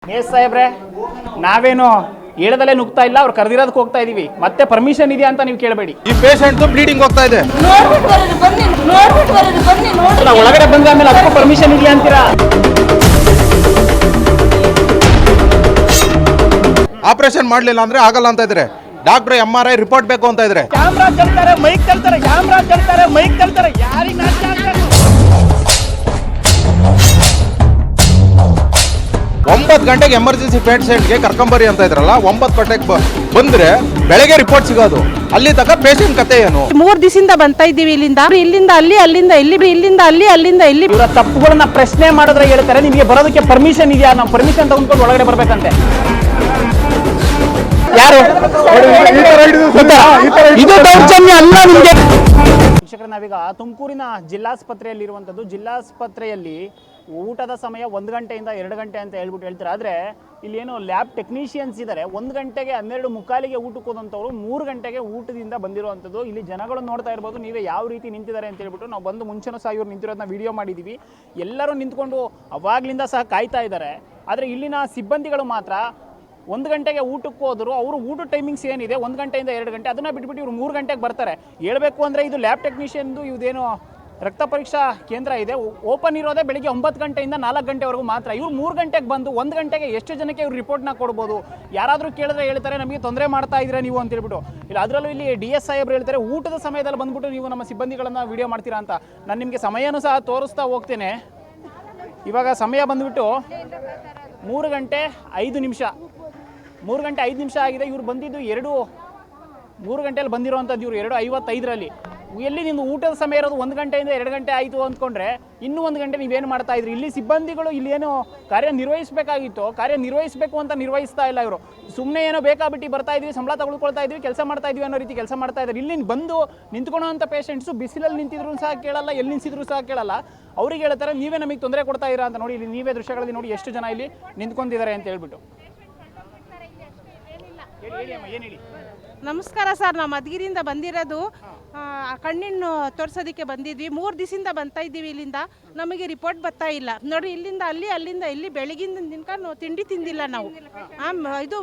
ಮೇಸ್ ಸಾಹೇಬ್ರೆ, ನಾವೇನು ಹೇಳದಲ್ಲೇ ನುಗ್ತಾ ಇಲ್ಲ, ಅವ್ರು ಕರೆದಿರೋದಕ್ಕೆ ಹೋಗ್ತಾ ಇದೀವಿ. ಮತ್ತೆ ಪರ್ಮಿಷನ್ ಇದೆಯಾ ಅಂತ ನೀವು ಕೇಳಬೇಡಿ. ಈ ಪೇಷಂಟ್ ಬ್ಲೀಡಿಂಗ್ ಹೋಗ್ತಾ ಇದೆ. ಒಳಗಡೆ ಬಂದ ಆಮೇಲೆ ಅದಕ್ಕೂ ಪರ್ಮಿಷನ್ ಇದೆಯಾ ಅಂತೀರಾ? ಆಪರೇಷನ್ ಮಾಡ್ಲಿಲ್ಲ ಅಂದ್ರೆ ಆಗಲ್ಲ ಅಂತ ಇದ್ರೆ ಡಾಕ್ಟರ್ MRI ರಿಪೋರ್ಟ್ ಬೇಕು ಅಂತ ಇದ್ರೆ ಕ್ಯಾಮ್ರಾ ತರ್ತಾರೆ, ಮೈಕ್ ತರ್ತಾರೆ, ಕ್ಯಾಮ್ರಾ ತರ್ತಾರೆ, ಮೈಕ್ ತರ್ತಾರೆ. ಯಾರಿಗೆ ನಾಚಿಕೆ ಆಗ್ಬೇಕು? 9 ಗಂಟೆಗೆ ಎಮರ್ಜೆನ್ಸಿ ಪೇಷಂಟ್ಗೆ ಕರ್ಕೊಂಬರಿ ಅಂತ ಇದ್ರಲ್ಲ, 9 ಗಂಟೆಗೆ ಬಂದ್ರೆ ಬೆಳಗ್ಗೆ ರಿಪೋರ್ಟ್ ಸಿಗೋದು. ಅಲ್ಲಿ ತನಕ ಪೇಷಂಟ್ ಕತೆ ಏನು? 3 ದಿವಸದಿಂದ ಬಂತಾ ಇದ್ದೀವಿ. ಇಲ್ಲಿಂದ ಅಲ್ಲಿ, ಅಲ್ಲಿಂದ ಇಲ್ಲಿ, ಇಲ್ಲಿಂದ ಅಲ್ಲಿ, ಅಲ್ಲಿಂದ ಇಲ್ಲಿ. ಇವರ ತಪ್ಪುಗಳನ್ನ ಪ್ರಶ್ನೆ ಮಾಡಿದ್ರೆ ಹೇಳ್ತಾರೆ ನಿಮಗೆ ಬರೋದಕ್ಕೆ ಪರ್ಮಿಷನ್ ಇದೆಯಾ, ನಾವು ಪರ್ಮಿಷನ್ ತಗೊಂಡ್ಕೊಂಡು ಒಳಗಡೆ ಬರ್ಬೇಕಂತೆ. ಯಾರು ಇದು ದೌರ್ಜನ್ಯ ಅಲ್ಲ ನಿಮಗೆ. ಶಿಕ್ಷಕರು, ನಾವೀಗ ತುಮಕೂರಿನ ಜಿಲ್ಲಾಸ್ಪತ್ರೆಯಲ್ಲಿರುವಂಥದ್ದು. ಜಿಲ್ಲಾಸ್ಪತ್ರೆಯಲ್ಲಿ ಊಟದ ಸಮಯ 1 ಗಂಟೆಯಿಂದ 2 ಗಂಟೆ ಅಂತ ಹೇಳ್ತಾರೆ. ಆದರೆ ಇಲ್ಲಿ ಏನು ಲ್ಯಾಬ್ ಟೆಕ್ನಿಷಿಯನ್ಸ್ ಇದ್ದಾರೆ, 1 ಗಂಟೆಗೆ 12:45ಗೆ ಊಟಕ್ಕೆ ಹೋದಂಥವ್ರು 3 ಗಂಟೆಗೆ ಊಟದಿಂದ ಬಂದಿರುವಂಥದ್ದು. ಇಲ್ಲಿ ಜನಗಳು ನೋಡ್ತಾ ಇರ್ಬೋದು ನೀವೇ ಯಾವ ರೀತಿ ನಿಂತಿದ್ದಾರೆ ಅಂತ ಹೇಳ್ಬಿಟ್ಟು. ನಾವು ಬಂದು ಮುಂಚೆನೂ ಸಹ ಇವ್ರು ನಿಂತಿರೋದನ್ನ ವಿಡಿಯೋ ಮಾಡಿದ್ದೀವಿ. ಎಲ್ಲರೂ ನಿಂತ್ಕೊಂಡು ಅವಾಗ್ಲಿಂದ ಸಹ ಕಾಯ್ತಾ ಇದ್ದಾರೆ. ಆದರೆ ಇಲ್ಲಿನ ಸಿಬ್ಬಂದಿಗಳು ಮಾತ್ರ 1 ಗಂಟೆಗೆ ಊಟಕ್ಕೆ ಹೋದ್ರು. ಅವರು ಊಟ ಟೈಮಿಂಗ್ಸ್ ಏನಿದೆ 1 ಗಂಟೆಯಿಂದ 2 ಗಂಟೆ, ಅದನ್ನ ಬಿಟ್ಬಿಟ್ಟು ಇವ್ರು 3 ಗಂಟೆಗೆ ಬರ್ತಾರೆ. ಹೇಳ್ಬೇಕು ಅಂದರೆ ಇದು ಲ್ಯಾಬ್ ಟೆಕ್ನಿಷಿಯನ್ದು ಇದೇನು ರಕ್ತ ಪರೀಕ್ಷಾ ಕೇಂದ್ರ ಇದೆ, ಓಪನ್ ಇರೋದೇ ಬೆಳಿಗ್ಗೆ 9 ಗಂಟೆಯಿಂದ 4 ಗಂಟೆವರೆಗೂ ಮಾತ್ರ. ಇವ್ರು 3 ಗಂಟೆಗೆ ಬಂದು 1 ಗಂಟೆಗೆ ಎಷ್ಟು ಜನಕ್ಕೆ ಇವ್ರು ರಿಪೋರ್ಟ್ನ ಕೊಡ್ಬೋದು? ಯಾರಾದರೂ ಕೇಳಿದ್ರೆ ಹೇಳ್ತಾರೆ ನಮಗೆ ತೊಂದರೆ ಮಾಡ್ತಾ ಇದ್ರೆ ನೀವು ಅಂತ ಹೇಳ್ಬಿಟ್ಟು. ಇಲ್ಲ ಅದರಲ್ಲೂ ಇಲ್ಲಿ DS ಸಾಹೇಬ್ರು ಹೇಳ್ತಾರೆ ಊಟದ ಸಮಯದಲ್ಲಿ ಬಂದ್ಬಿಟ್ಟು ನೀವು ನಮ್ಮ ಸಿಬ್ಬಂದಿಗಳನ್ನು ವಿಡಿಯೋ ಮಾಡ್ತೀರಾ ಅಂತ. ನಾನು ನಿಮಗೆ ಸಮಯನೂ ಸಹ ತೋರಿಸ್ತಾ ಹೋಗ್ತೇನೆ. ಇವಾಗ ಸಮಯ ಬಂದ್ಬಿಟ್ಟು 3 ಗಂಟೆ 5 ನಿಮಿಷ 3 ಗಂಟೆ 5 ನಿಮಿಷ ಆಗಿದೆ. ಇವ್ರು ಬಂದಿದ್ದು 3 ಗಂಟೆಯಲ್ಲಿ ಬಂದಿರೋವಂಥದ್ದು. ಇವರು 2:55ರಲ್ಲಿ. ಎಲ್ಲಿ ನಿಮ್ದು ಊಟದ ಸಮಯ ಇರೋದು 1 ಗಂಟೆಯಿಂದ 2 ಗಂಟೆ ಆಯಿತು ಅಂದ್ಕೊಂಡ್ರೆ ಇನ್ನೂ 1 ಗಂಟೆ ನೀವೇನು ಮಾಡ್ತಾ ಇದ್ರಿ? ಇಲ್ಲಿ ಸಿಬ್ಬಂದಿಗಳು ಇಲ್ಲಿ ಏನು ಕಾರ್ಯನಿರ್ವಹಿಸಬೇಕಾಗಿತ್ತು, ಕಾರ್ಯನಿರ್ವಹಿಸಬೇಕು ಅಂತ ನಿರ್ವಹಿಸ್ತಾ ಇಲ್ಲ. ಇವರು ಸುಮ್ಮನೆ ಏನೋ ಬೇಕಾಬಿಟ್ಟು ಬರ್ತಾ ಇದ್ವಿ, ಸಂಬಳ ತಗೊಳ್ಕೊಳ್ತಾ ಇದ್ವಿ, ಕೆಲಸ ಮಾಡ್ತಾ ಇದ್ವಿ ಅನ್ನೋ ರೀತಿ ಕೆಲಸ ಮಾಡ್ತಾ ಇದ್ದಾರೆ. ಇಲ್ಲಿ ಬಂದು ನಿಂತ್ಕೊಳ್ಳೋಂಥ ಪೇಷಂಟ್ಸು ಬಿಸಿಲಲ್ಲಿ ನಿಂತಿದ್ರು ಸಹ ಕೇಳಲ್ಲ, ಎಲ್ಲಿ ನಿಂತಿದ್ರು ಸಹ ಕೇಳಲ್ಲ. ಅವ್ರಿಗೆ ಹೇಳ್ತಾರೆ ನೀವೇ ನಮಗೆ ತೊಂದರೆ ಕೊಡ್ತಾ ಇದ್ದೀರಾ ಅಂತ. ನೋಡಿ ಇಲ್ಲಿ ನೀವೇ ದೃಶ್ಯಗಳಲ್ಲಿ ನೋಡಿ ಎಷ್ಟು ಜನ ಇಲ್ಲಿ ನಿಂತ್ಕೊಂಡಿದ್ದಾರೆ ಅಂತ ಹೇಳ್ಬಿಟ್ಟು. ನಮಸ್ಕಾರ ಸರ್, ನಾವು ಮಧುಗಿರಿಯಿಂದ ಬಂದಿರೋದು. ಕಣ್ಣಿನ ತೋರಿಸೋದಕ್ಕೆ ಬಂದಿದ್ವಿ. 3 ದಿವಸದಿಂದ ಬಂತಾ ಇದ್ದೀವಿ. ಇಲ್ಲಿಂದ ನಮಗೆ ರಿಪೋರ್ಟ್ ಬರ್ತಾ ಇಲ್ಲ. ನೋಡಿ ಇಲ್ಲಿಂದ ಅಲ್ಲಿ, ಅಲ್ಲಿಂದ ಇಲ್ಲಿ. ಬೆಳಗಿಂದ ದಿನಕ ತಿಂಡಿ ತಿಂದಿಲ್ಲ ನಾವು. ಇದು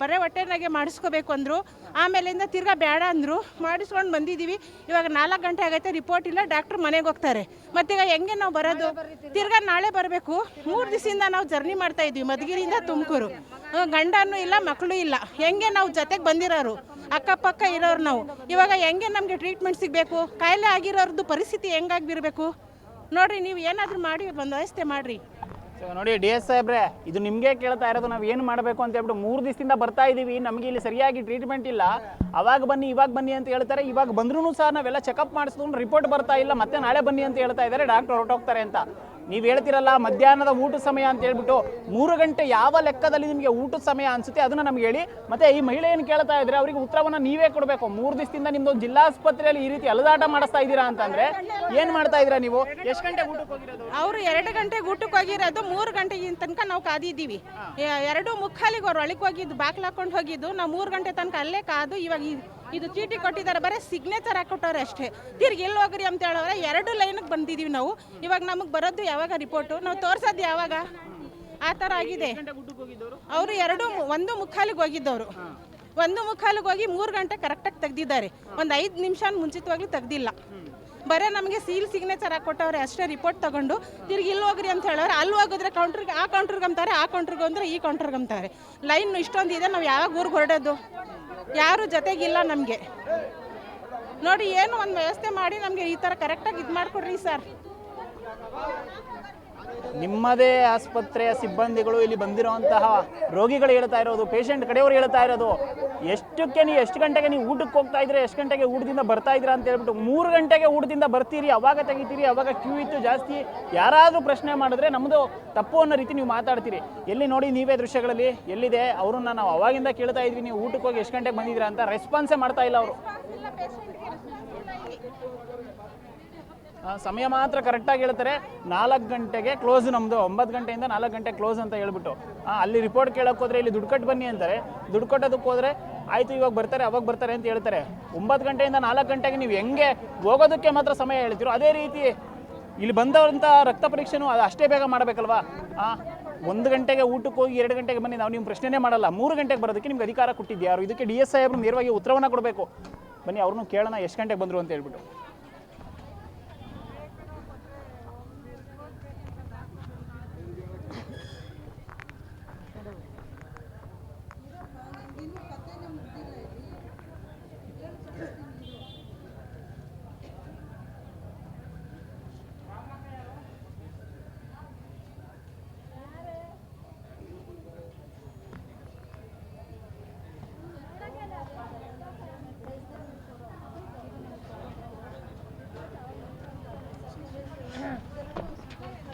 ಬರೇ ಹೊಟ್ಟೆನಾಗೆ ಮಾಡಿಸ್ಕೋಬೇಕು ಅಂದರು. ಆಮೇಲಿಂದ ತಿರ್ಗಾ ಬೇಡ ಅಂದರು, ಮಾಡಿಸ್ಕೊಂಡು ಬಂದಿದ್ದೀವಿ. ಇವಾಗ 4 ಗಂಟೆ ಆಗೈತೆ, ರಿಪೋರ್ಟ್ ಇಲ್ಲ. ಡಾಕ್ಟ್ರು ಮನೆಗೆ ಹೋಗ್ತಾರೆ. ಮತ್ತೀಗ ಹೆಂಗೆ ನಾವು ಬರೋದು? ತಿರ್ಗಾ ನಾಳೆ ಬರಬೇಕು. 3 ದಿವಸದಿಂದ ನಾವು ಜರ್ನಿ ಮಾಡ್ತಾ ಇದ್ವಿ ಮಧುಗಿರಿಯಿಂದ ತುಮಕೂರು. ಗಂಡನೂ ಇಲ್ಲ, ಮಕ್ಕಳು ಇಲ್ಲ. ಹೆಂಗೆ ನಾವು ಜೊತೆಗೆ ಬಂದಿರೋರು, ಅಕ್ಕಪಕ್ಕ ಇರೋರು ನಾವು. ಇವಾಗ ಹೆಂಗೆ ನಮಗೆ ಟ್ರೀಟ್ಮೆಂಟ್ ಸಿಗಬೇಕು? ಕಾಯಿಲೆ ಆಗಿರೋರ್ದು ಪರಿಸ್ಥಿತಿ ಹೆಂಗಾಗಿರ್ಬೇಕು ನೋಡ್ರಿ. ನೀವು ಏನಾದರೂ ಮಾಡಿ ಒಂದು ವ್ಯವಸ್ಥೆ ಮಾಡಿರಿ. ನೋಡಿ DS ಸಾಹೇಬ್ರೆ, ಇದು ನಿಮಗೆ ಕೇಳ್ತಾ ಇರೋದು. ನಾವು ಏನು ಮಾಡಬೇಕು ಅಂತ ಹೇಳ್ಬಿಟ್ಟು 3 ದಿವಸದಿಂದ ಬರ್ತಾ ಇದ್ದೀವಿ. ನಮಗೆ ಇಲ್ಲಿ ಸರಿಯಾಗಿ ಟ್ರೀಟ್ಮೆಂಟ್ ಇಲ್ಲ. ಅವಾಗ ಬನ್ನಿ ಇವಾಗ ಬನ್ನಿ ಅಂತ ಹೇಳ್ತಾರೆ. ಇವಾಗ ಬಂದ್ರೂ ಸಹ ನಾವೆಲ್ಲ ಚೆಕಪ್ ಮಾಡಿಸ್ಕೊಂಡು ರಿಪೋರ್ಟ್ ಬರ್ತಾ ಇಲ್ಲ. ಮತ್ತೆ ನಾಳೆ ಬನ್ನಿ ಅಂತ ಹೇಳ್ತಾ ಇದ್ದಾರೆ. ಡಾಕ್ಟರ್ ಹೊರಟೋಗ್ತಾರೆ ಅಂತ. ನೀವು ಹೇಳ್ತಿರಲ್ಲ ಮಧ್ಯಾಹ್ನದ ಊಟದ ಸಮಯ ಅಂತ ಹೇಳ್ಬಿಟ್ಟು. 3 ಗಂಟೆ ಯಾವ ಲೆಕ್ಕದಲ್ಲಿ ನಿಮಗೆ ಊಟದ ಸಮಯ ಅನಿಸುತ್ತೆ ಅದನ್ನು ನಮ್ಗೆ ಹೇಳಿ. ಮತ್ತೆ ಈ ಮಹಿಳೆ ಏನು ಕೇಳ್ತಾ ಇದ್ರೆ ಅವರಿಗೆ ಉತ್ತರವನ್ನು ನೀವೇ ಕೊಡಬೇಕು. 3 ದಿವಸದಿಂದ ನಿಮ್ಮದು ಜಿಲ್ಲಾಸ್ಪತ್ರೆಯಲ್ಲಿ ಈ ರೀತಿ ಅಲದಾಟ ಮಾಡಿಸ್ತಾ ಇದ್ದೀರಾ ಅಂತಂದ್ರೆ ಏನು ಮಾಡ್ತಾ ಇದ್ದೀರಾ ನೀವು? ಎಷ್ಟು ಗಂಟೆಗೆ ಊಟಕ್ಕೆ ಹೋಗಿರೋದು? ಅವರು 2 ಗಂಟೆಗೆ ಊಟಕ್ಕೆ ಹೋಗಿರೋದು. 3 ಗಂಟೆಗಿನ ತನಕ ನಾವು ಕಾದಿದ್ದೀವಿ. 2:45ಗೆ ಅವ್ರು ಒಳಗೆ ಹೋಗಿದ್ದು, ಬಾಕ್ಲು ಹಾಕೊಂಡು ಹೋಗಿದ್ದು. ನಾವು 3 ಗಂಟೆ ತನಕ ಅಲ್ಲೇ ಕಾದು. ಇವಾಗ ಇದು ಚೀಟಿ ಕೊಟ್ಟಿದ್ದಾರೆ, ಬರೀ ಸಿಗ್ನೇಚರ್ ಹಾಕೊಟ್ಟವ್ರೆ ಅಷ್ಟೇ. ತಿರ್ಗಿ ಎಲ್ಲಿ ಹೋಗ್ರಿ ಅಂತ ಹೇಳೋರೆ. 2 ಲೈನಿಗೆ ಬಂದಿದ್ದೀವಿ ನಾವು. ಇವಾಗ ನಮಗೆ ಬರೋದು ಯಾವಾಗ ರಿಪೋರ್ಟು? ನಾವು ತೋರ್ಸೋದು ಯಾವಾಗ? ಆ ಥರ ಆಗಿದೆ. ಅವರು 1:45ಗೆ ಹೋಗಿದ್ದವರು. 1:45ಗೆ ಹೋಗಿ 3 ಗಂಟೆ ಕರೆಕ್ಟಾಗಿ ತೆಗ್ದಿದ್ದಾರೆ. ಒಂದು 5 ನಿಮಿಷ ಮುಂಚಿತವಾಗ್ಲೂ ತೆಗ್ದಿಲ್ಲ. ಬರೀ ನಮಗೆ ಸಿಗ್ನೇಚರ್ ಹಾಕೊಟ್ಟವ್ರೆ ಅಷ್ಟೇ. ರಿಪೋರ್ಟ್ ತಗೊಂಡು ತಿರ್ಗಿ ಇಲ್ಲಿ ಹೋಗ್ರಿ ಅಂತ ಹೇಳೋರು. ಅಲ್ಲಿ ಹೋಗಿದ್ರೆ ಕೌಂಟ್ರಿಗೆ, ಆ ಕೌಂಟ್ರಿಗೆ ಅಂತಾರೆ, ಆ ಕೌಂಟ್ರಿಗೆ ಅಂದ್ರೆ ಈ ಕೌಂಟ್ರಿಗೆ ಅಂತಾರೆ. ಲೈನ್ ಇಷ್ಟೊಂದು ಇದೆ. ನಾವು ಯಾವಾಗ ಊರಿಗೆ ಹೊರಡೋದು? ಯಾರು ಜೊತೆಗಿಲ್ಲ ನಮಗೆ. ನೋಡಿ ಏನು ಒಂದು ವ್ಯವಸ್ಥೆ ಮಾಡಿ ನಮಗೆ ಈ ಥರ ಕರೆಕ್ಟಾಗಿ ಇದು ಮಾಡಿಕೊಡ್ರಿ ಸರ್. ನಿಮ್ಮದೇ ಆಸ್ಪತ್ರೆಯ ಸಿಬ್ಬಂದಿಗಳು ಇಲ್ಲಿ ಬಂದಿರುವಂತಹ ರೋಗಿಗಳು ಹೇಳ್ತಾ ಇರೋದು, ಪೇಷಂಟ್ ಕಡೆಯವರು ಹೇಳ್ತಾ ಇರೋದು, ಎಷ್ಟು ಗಂಟೆಗೆ ನೀವು ಊಟಕ್ಕೆ ಹೋಗ್ತಾ ಇದ್ರೆ, ಎಷ್ಟು ಗಂಟೆಗೆ ಊಟದಿಂದ ಬರ್ತಾ ಇದ್ದೀರಾ ಅಂತ ಹೇಳ್ಬಿಟ್ಟು. 3 ಗಂಟೆಗೆ ಊಟದಿಂದ ಬರ್ತೀರಿ, ಅವಾಗ ತೆಗಿತೀರಿ, ಅವಾಗ ಕ್ಯೂ ಇತ್ತು ಜಾಸ್ತಿ. ಯಾರಾದರೂ ಪ್ರಶ್ನೆ ಮಾಡಿದ್ರೆ ನಮ್ಮದು ತಪ್ಪು ಅನ್ನೋ ರೀತಿ ನೀವು ಮಾತಾಡ್ತೀರಿ. ಎಲ್ಲಿ ನೋಡಿ ನೀವೇ ದೃಶ್ಯಗಳಲ್ಲಿ ಎಲ್ಲಿದೆ? ಅವ್ರನ್ನ ನಾವು ಅವಾಗಿಂದ ಕೇಳ್ತಾ ಇದ್ವಿ, ನೀವು ಊಟಕ್ಕೆ ಹೋಗಿ ಎಷ್ಟು ಗಂಟೆಗೆ ಬಂದಿದ್ದೀರಾ ಅಂತ. ರೆಸ್ಪಾನ್ಸೇ ಮಾಡ್ತಾ ಇಲ್ಲ ಅವರು. ಸಮಯ ಮಾತ್ರ ಕರೆಕ್ಟಾಗಿ ಹೇಳ್ತಾರೆ. 4 ಗಂಟೆಗೆ ಕ್ಲೋಸ್ ನಮ್ಮದು. 9 ಗಂಟೆಯಿಂದ 4 ಗಂಟೆ ಕ್ಲೋಸ್ ಅಂತ ಹೇಳ್ಬಿಟ್ಟು. ಅಲ್ಲಿ ರಿಪೋರ್ಟ್ ಕೇಳೋಕೆ ಹೋದರೆ ಇಲ್ಲಿ ದುಡ್ಡು ಕಟ್ಟು ಬನ್ನಿ ಅಂತಾರೆ. ದುಡ್ಡು ಕೊಟ್ಟೋದಕ್ಕೆ ಹೋದರೆ ಆಯಿತು ಇವಾಗ ಬರ್ತಾರೆ ಅವಾಗ ಬರ್ತಾರೆ ಅಂತ ಹೇಳ್ತಾರೆ. 9 ಗಂಟೆಯಿಂದ 4 ಗಂಟೆಗೆ ನೀವು ಹೆಂಗೆ ಹೋಗೋದಕ್ಕೆ ಮಾತ್ರ ಸಮಯ ಹೇಳ್ತೀರೋ ಅದೇ ರೀತಿ ಇಲ್ಲಿ ಬಂದವಂಥ ರಕ್ತ ಪರೀಕ್ಷೆನೂ ಅದು ಅಷ್ಟೇ ಬೇಗ ಮಾಡಬೇಕಲ್ವಾ? 1 ಗಂಟೆಗೆ ಊಟಕ್ಕೆ ಹೋಗಿ 2 ಗಂಟೆಗೆ ಬನ್ನಿ, ನಾವು ನಿಮ್ಮ ಪ್ರಶ್ನೆನೇ ಮಾಡಲ್ಲ. 3 ಗಂಟೆಗೆ ಬರೋದಕ್ಕೆ ನಿಮ್ಗೆ ಅಧಿಕಾರ ಕೊಟ್ಟಿದ್ಯಾರು? ಇದಕ್ಕೆ DS ಸಾಹೇಬ್ರು ನೇರವಾಗಿ ಉತ್ತರವನ್ನು ಕೊಡಬೇಕು. ಬನ್ನಿ ಅವ್ರನ್ನೂ ಕೇಳೋಣ ಎಷ್ಟು ಗಂಟೆಗೆ ಬಂದರು ಅಂತ ಹೇಳ್ಬಿಟ್ಟು.